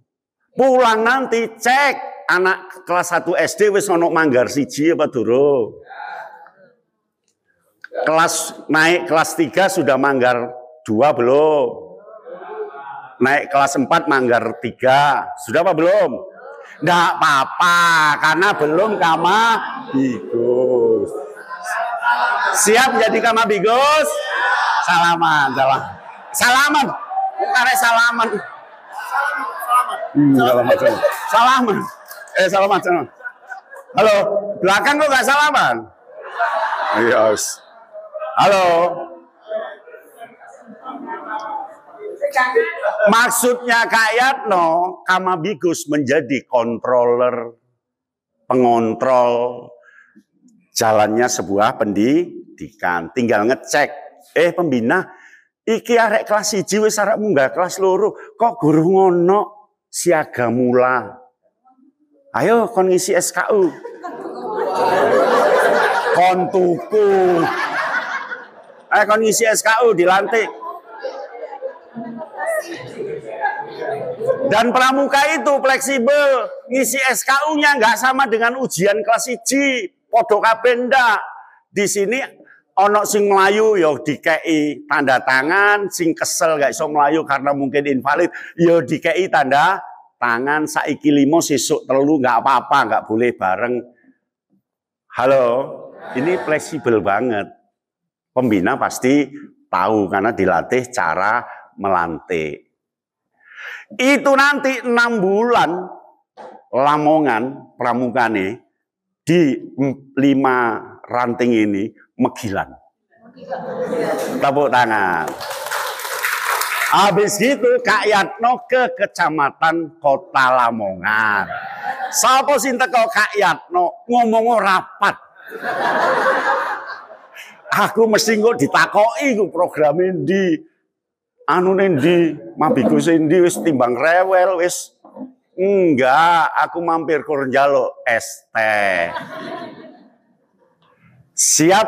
Pulang nanti cek anak kelas 1 SD wis ono manggar siji apa durung. Naik kelas 3 sudah manggar 2 belum? Naik kelas 4 manggar 3. Sudah apa belum? Nggak apa-apa karena belum kamabigus. Siap jadi kamabigus? Salaman, salaman. Karek salaman. Salaman. Salaman. Halo, belakang kok nggak salaman? Yes. Halo. Maksudnya Kak Yatno, kamabigus menjadi controller, pengontrol jalannya sebuah pendidikan. Tinggal ngecek, pembina, iki arek kelas 1 wis arek munggah kelas loro, kok guru ngono siaga mula. Ayo kon ngisi SKU. Kon tuku. Ayo kon ngisi SKU dilantik. Dan pramuka itu fleksibel, ngisi SKU-nya nggak sama dengan ujian kelas 1, podo kabeh ndak. Di sini ono sing melayu yo dikei tanda tangan, sing kesel nggak iso melayu karena mungkin invalid, yo dikei tanda tangan. Saiki 5 sesuk 3 nggak apa-apa, nggak boleh bareng. Halo, ini fleksibel banget. Pembina pasti tahu karena dilatih cara melantik. Itu nanti 6 bulan Lamongan pramukane di 5 ranting ini megilan. Tepuk tangan. Habis gitu Kak Yatno ke kecamatan Kota Lamongan. Sapa sing teko Kak Yatno ngomong rapat. Aku mesti kok ditakoki ku program endi. Anu nendi, mabigus endi wis timbang rewel wis. Enggak, aku mampir kur njaluk es teh. Siap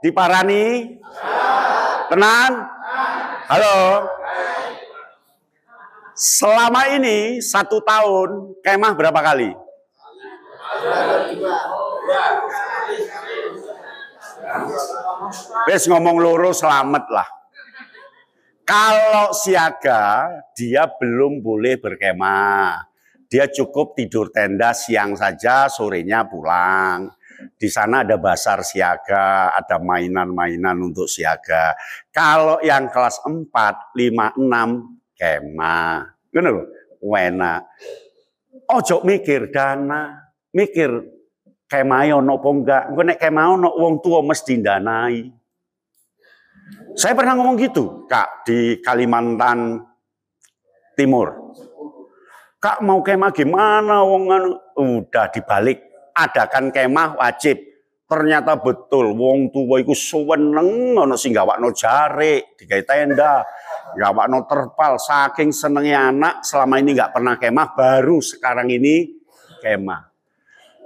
diparani? Tenan? Halo? Selama ini 1 tahun kemah berapa kali? Wis ngomong loro selamat lah. Kalau siaga, dia belum boleh berkemah. Dia cukup tidur tenda siang saja, sorenya pulang. Di sana ada basar siaga, ada mainan-mainan untuk siaga. Kalau yang kelas 4, 5, 6, kemah. Ngono lho, enak. Ojo mikir dana, mikir kemah ono apa enggak. Engko nek kemah ono wong tua mesti danai. Saya pernah ngomong gitu, Kak, di Kalimantan Timur. Kak, mau kemah gimana? Udah dibalik, adakan kemah wajib. Ternyata betul, wong tua iku seneng ono sing gawakno jarik, digawe tenda, gawakno terpal, saking senengnya anak selama ini nggak pernah kemah, baru sekarang ini kemah.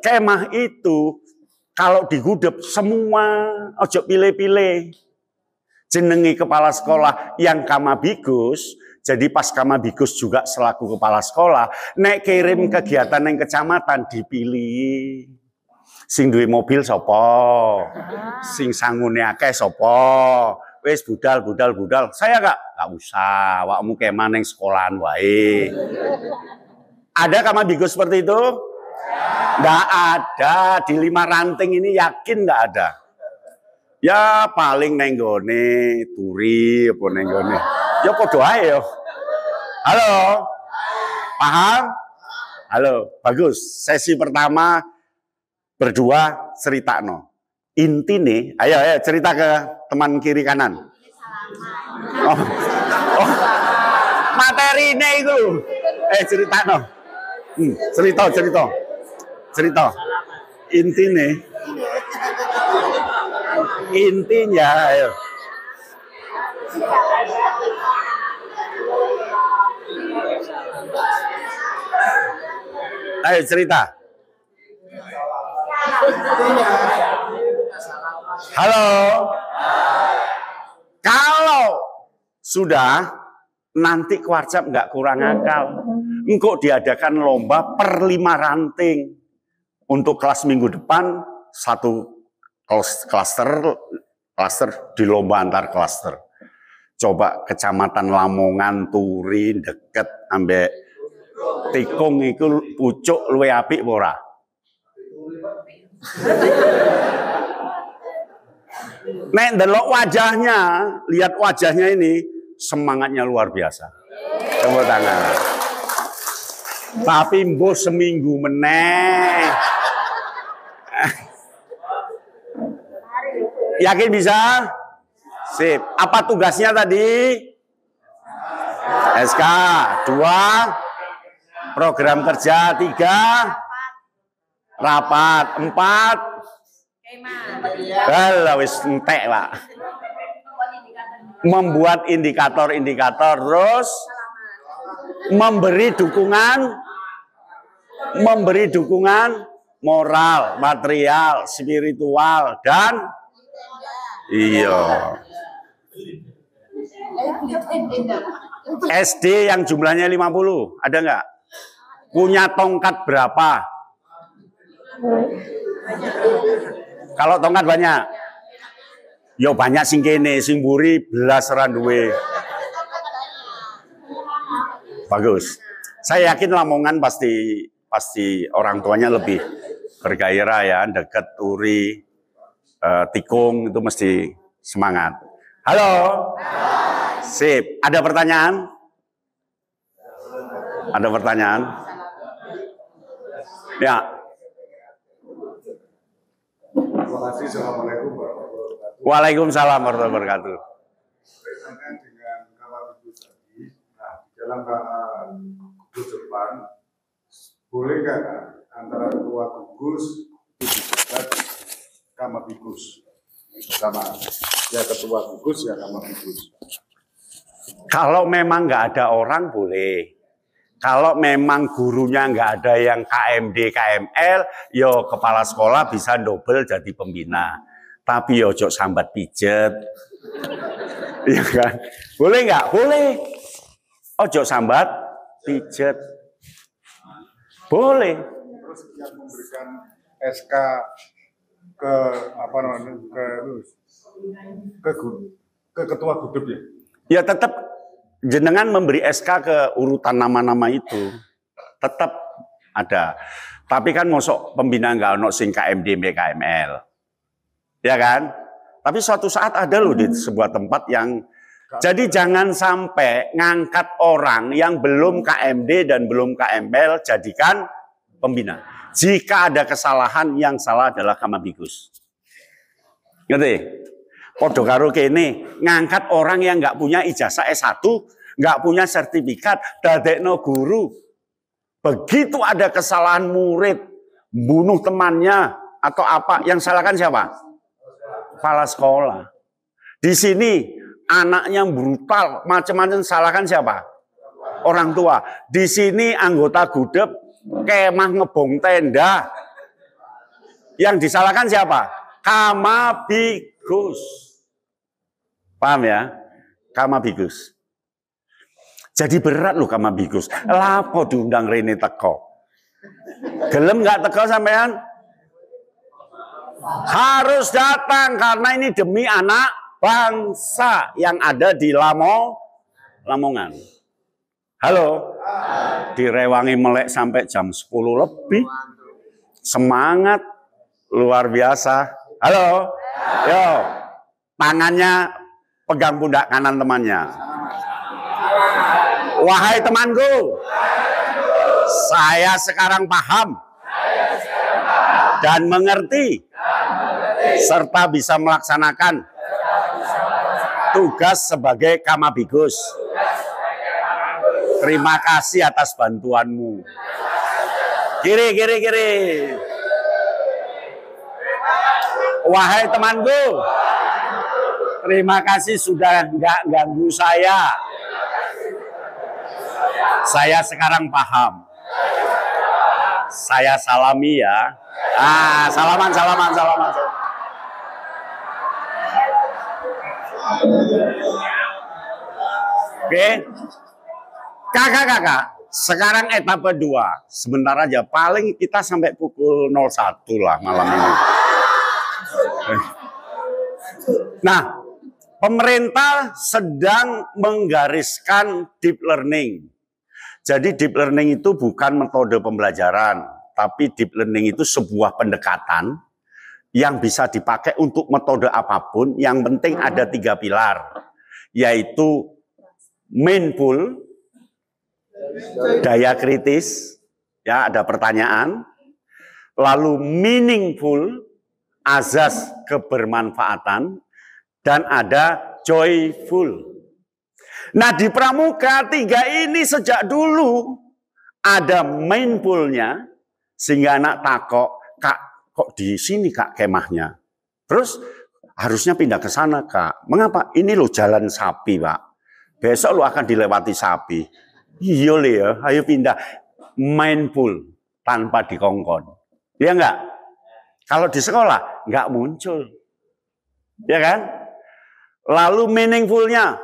Kemah itu kalau digudep semua, ojo pilih-pilih. Jenengi kepala sekolah yang kamabigus, jadi pas kamabigus juga selaku kepala sekolah, nek kirim kegiatan yang kecamatan dipilih. Sing duwe mobil sopo, sing sangune akeh sopo, wis budal. Saya gak usah, wakmu kemah ning sekolahan wae. Ada Kamabigus seperti itu? Nggak ada. Di 5 ranting ini yakin nggak ada. Ya paling nenggone turi apa nenggone. Ya podo ae yo. Halo. Paham? Halo, bagus. Sesi pertama berdua ceritakno. Intine, ayo cerita ke teman kiri kanan. Oh. Materine itu. Ceritakno. Cerita. Intinya, ayo. Ayo cerita. Halo. Kalau sudah nanti Kwarcap nggak kurang akal. Engkau diadakan lomba per 5 ranting. Untuk kelas minggu depan 1 klaster di lomba antar klaster. Coba kecamatan Lamongan, Turi, deket ambek Tikung itu pucuk luwe apik ora? Nek ndelok wajahnya, lihat wajahnya ini semangatnya luar biasa. Tepuk tangan. Tapi mbuh seminggu meneh. Yakin bisa? Sip. Apa tugasnya tadi? SK 2, program kerja 3, rapat 4, kalau wis entek lah. Membuat indikator-indikator, terus memberi dukungan moral, material, spiritual, dan iya. SD yang jumlahnya 50, ada nggak? Punya tongkat berapa? Kalau tongkat banyak? Yo banyak sing kene, sing mburi belas randuwe. Bagus. Saya yakin Lamongan pasti orang tuanya lebih bergairah ya, dekat Turi, Tikung itu mesti semangat. Halo. Sip. Ada pertanyaan? Ada pertanyaan? Ya. Terima kasih. Assalamualaikum warahmatullahi wabarakatuh. Waalaikumsalam warahmatullahi wabarakatuh. Berkaitan dengan Kamabigus tadi, nah di dalam gugus depan, boleh nggak antara ketua gugus itu disebut Kamabigus sama ya ketua gugus ya Kamabigus. Kalau memang nggak ada orang boleh. Kalau memang gurunya nggak ada yang KMD, KML, yo kepala sekolah bisa double jadi pembina. Tapi yo ojo sambat pijet, iya kan? Boleh nggak? Boleh. Ojo sambat pijet. Boleh. Terus yang memberikan SK ke apa namanya ke ketua gugus ya? Ya tetap jenengan memberi SK ke urutan nama-nama itu tetap ada. Tapi kan mosok pembina nggak ono sing KMD KML. Ya kan? Tapi suatu saat ada loh di sebuah tempat yang jadi jangan sampai ngangkat orang yang belum KMD dan belum KML jadikan pembina. Jika ada kesalahan, yang salah adalah Kamabigus. Ngerti? Podo karo kene ngangkat orang yang nggak punya ijazah S1, nggak punya sertifikat, dadekno guru. Begitu ada kesalahan murid, bunuh temannya atau apa, yang salahkan siapa? Kepala sekolah. Di sini anaknya brutal, macam-macam, salahkan siapa? Orang tua. Di sini anggota gudep kemah ngebong tenda. Yang disalahkan siapa? Kamabigus. Paham ya? Kamabigus. Jadi berat loh Kamabigus. Lapo diundang Rene teko. Gelem nggak teko sampean? Harus datang karena ini demi anak bangsa yang ada di Lamongan. Halo. direwangi melek sampai jam 10 lebih. Semangat luar biasa. Halo, yo, tangannya pegang pundak kanan temannya. Wahai temanku, saya sekarang paham dan mengerti serta bisa melaksanakan tugas sebagai Kamabigus. Terima kasih atas bantuanmu. Kiri. Wahai temanku, terima kasih sudah nggak ganggu saya. Saya sekarang paham. Saya salami ya. Salaman. Oke. Kakak, sekarang etape 2. Sebentar aja, paling kita sampai pukul 01 lah malam ini. Nah, pemerintah sedang menggariskan deep learning. Jadi deep learning itu bukan metode pembelajaran, tapi deep learning itu sebuah pendekatan yang bisa dipakai untuk metode apapun. Yang penting ada 3 pilar, yaitu mindful, daya kritis, ya ada pertanyaan, lalu meaningful, azas kebermanfaatan, dan ada joyful. Nah di pramuka 3 ini sejak dulu ada mindfulnya, sehingga anak takok, Kak kok di sini Kak kemahnya? Terus harusnya pindah ke sana Kak. Mengapa? Ini loh jalan sapi Pak. Besok lo akan dilewati sapi. Iya ya, ayo pindah. Mindful tanpa dikongkon. Ya enggak? Kalau di sekolah enggak muncul. Ya kan? Lalu meaningfulnya,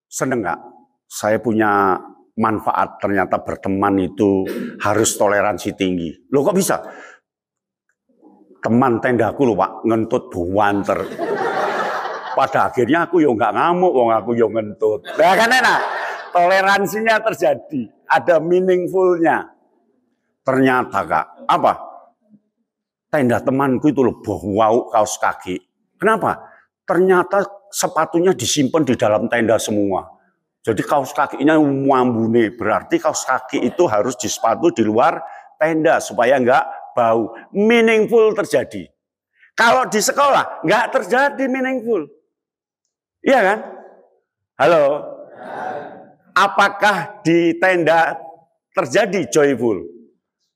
seneng enggak? Saya punya manfaat, ternyata berteman itu harus toleransi tinggi. Loh kok bisa? Teman tendaku loh Pak, ngentut buanter. Pada akhirnya aku yo nggak ngamuk, wong aku yo ngentut. Nah kan enak, toleransinya terjadi, ada meaningfulnya. Ternyata Kak, apa? Tenda temanku itu loh bau kaos kaki. Kenapa? Ternyata sepatunya disimpan di dalam tenda semua. Jadi kaos kakinya muambune, berarti kaos kaki itu harus di sepatu di luar tenda supaya nggak bau. Meaningful terjadi. Kalau di sekolah nggak terjadi meaningful. Iya kan? Halo? Apakah di tenda terjadi joyful?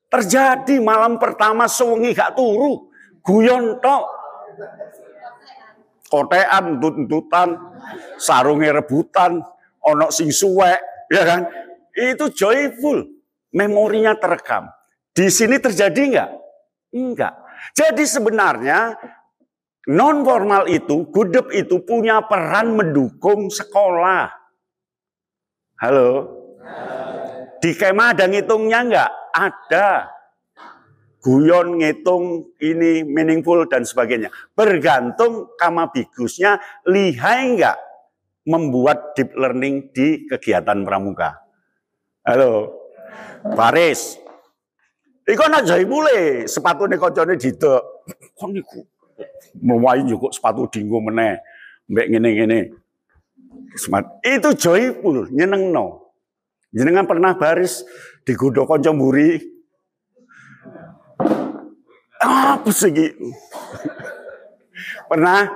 Terjadi malam pertama sewengi gak turu. Guyon tok. Kotean, tututan, sarungnya rebutan, onok sing suwek, ya kan? Itu joyful. Memorinya terekam. Di sini terjadi enggak? Enggak. Jadi sebenarnya non formal itu, gudep itu punya peran mendukung sekolah. Halo? Di kemah ada ngitungnya enggak? Ada. Guyon, ngitung, ini meaningful dan sebagainya. Bergantung Kamabigusnya lihai enggak membuat deep learning di kegiatan pramuka. Halo? Baris. Iku nak jai mulai sepatu nih kocone didek. Kok niku? Mewain juga sepatu dinggo meneh. Mbek ngene-ngene. Itu joyful, nyenengno. Jenengan pernah baris digodho kanca mburi? Apa sih? Pernah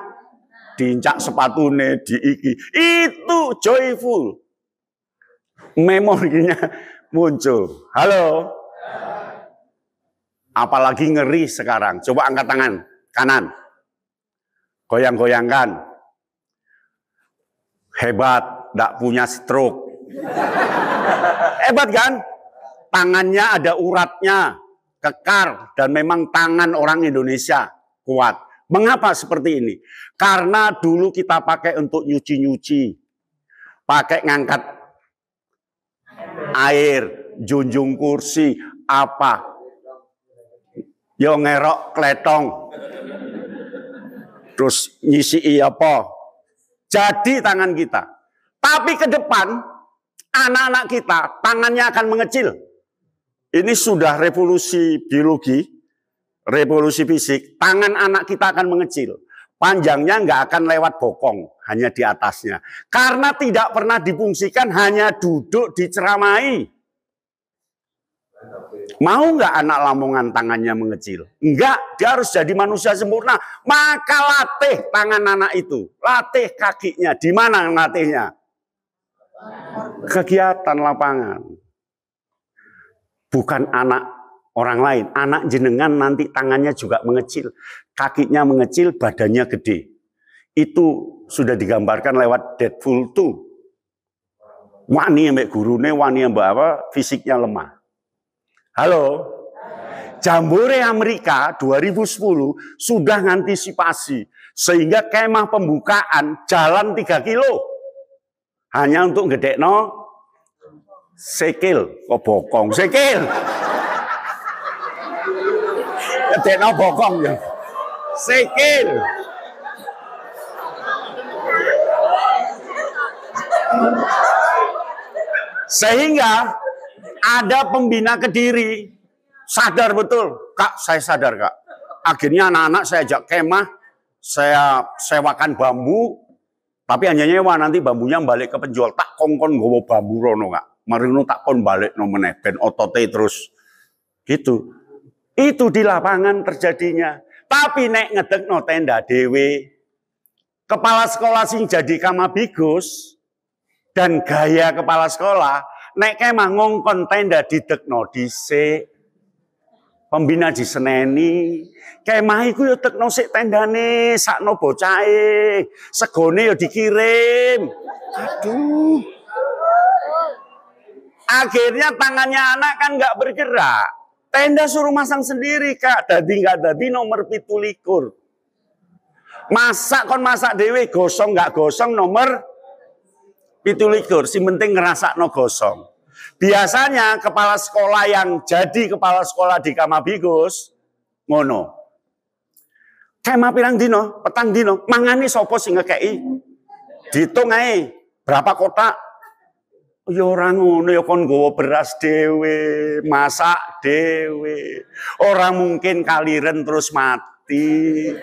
diincak sepatune diiki. Itu joyful. Memorinya muncul. Halo? Apalagi ngeri sekarang. Coba angkat tangan kanan. Goyang-goyangkan. Hebat, tidak punya stroke. Hebat kan? Tangannya ada uratnya, kekar, dan memang tangan orang Indonesia kuat. Mengapa seperti ini? Karena dulu kita pakai untuk nyuci-nyuci. Pakai ngangkat air, junjung kursi, apa. Yo ngerok kletong. Terus ngisi apa. Jadi tangan kita. Tapi ke depan, Anak-anak kita tangannya akan mengecil. Ini sudah revolusi biologi, revolusi fisik. Tangan anak kita akan mengecil. Panjangnya nggak akan lewat bokong, hanya di atasnya. Karena tidak pernah difungsikan, hanya duduk diceramai. Mau nggak anak Lamongan tangannya mengecil? Enggak, dia harus jadi manusia sempurna. Maka latih tangan anak itu, latih kakinya. Di mana latihnya? Kegiatan lapangan. Bukan anak orang lain, anak jenengan nanti tangannya juga mengecil, kakinya mengecil, badannya gede. Itu sudah digambarkan lewat Deadpool 2. Wani ambek gurune, wani ambek apa? Fisiknya lemah. Halo. Jambore Amerika 2010 sudah ngantisipasi sehingga kemah pembukaan jalan 3 kilo. Hanya untuk gedekno sikil, kok bokong sikil. Gedekno bokong ya. Sikil. Sehingga ada pembina Kediri sadar betul, Kak, saya sadar, Kak. Akhirnya anak-anak saya ajak kemah, saya sewakan bambu, tapi hanya nyewa, nanti bambunya balik ke penjual. Tak kongkon gowo bambu rono, Kak. Marino tak kon balik no meneh ben otote terus. Gitu. Itu di lapangan terjadinya. Tapi nek ngedekno tenda dewe, kepala sekolah sing jadi kamabigus dan gaya kepala sekolah, nek kemah ngongkon tenda didekno dhisik. Pembina diseneni, kemah iku yo tekno sik tendane, sakno bocahe, segone yo dikirim. Aduh. Akhirnya tangannya anak kan nggak bergerak. Tenda suruh masang sendiri, Kak. Dadi nggak dadi nomor 17. Masak kon masak dewe, gosong nggak gosong nomor 17. Si penting ngerasakno gosong. Biasanya kepala sekolah yang jadi kepala sekolah di Kamabigus ngono. Kemah pirang dino, petang dino, mangani sapa sing ngekeki? Diitung ae berapa kotak? Ya ora ngono, ya kon nggawa beras dhewe, masak dhewe. Ora mungkin kaliren terus mati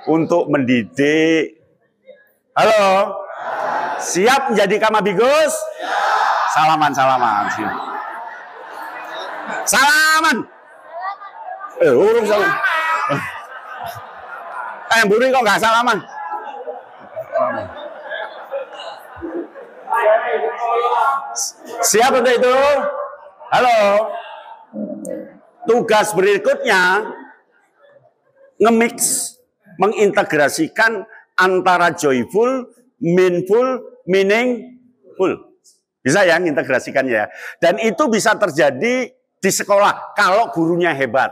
untuk mendidik. Halo? Siap menjadi Kamabigus? Salaman. Salaman. Urung salaman. Buri kok nggak salaman? Siap untuk itu? Halo. Tugas berikutnya nge-mix, mengintegrasikan antara joyful, meaningful, meaningful. Bisa ya integrasikannya ya. Dan itu bisa terjadi di sekolah kalau gurunya hebat.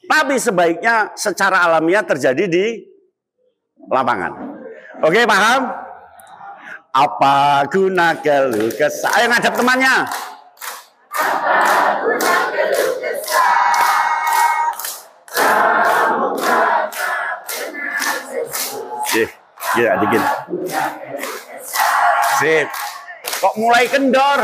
Tapi sebaiknya secara alamiah terjadi di lapangan. Oke, paham? Apa guna keluh kesah? Ayo ngadep temannya. Apa guna keluh kesah? Ya, dikit. Sip. Kok mulai kendor?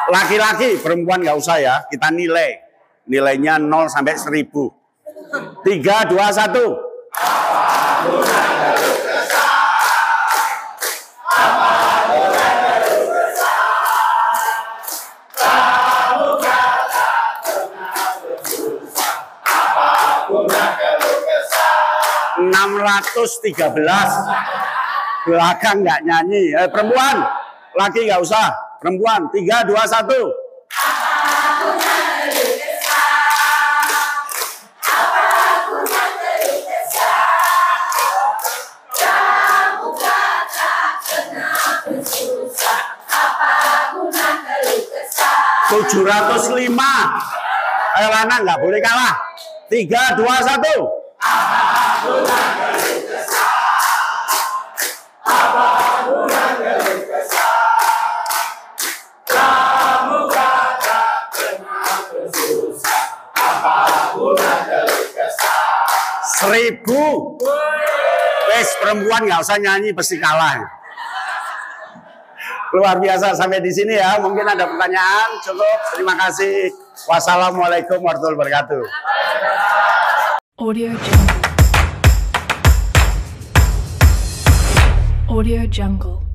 Laki-laki, perempuan nggak usah ya. Kita nilai. Nilainya 0 sampai 1000. 3, 2, 1. Belakang nggak nyanyi. Perempuan, laki nggak usah. Perempuan, 3, 2, 1. Tujuh 705. Ayo lanang nggak boleh kalah. 3, 2, 1. 1000. Wes perempuan nggak usah nyanyi pasti kalah. Luar biasa sampai di sini ya. Mungkin ada pertanyaan. Cukup. Terima kasih. Wassalamualaikum warahmatullahi wabarakatuh. Audio Jungle. Audio Jungle.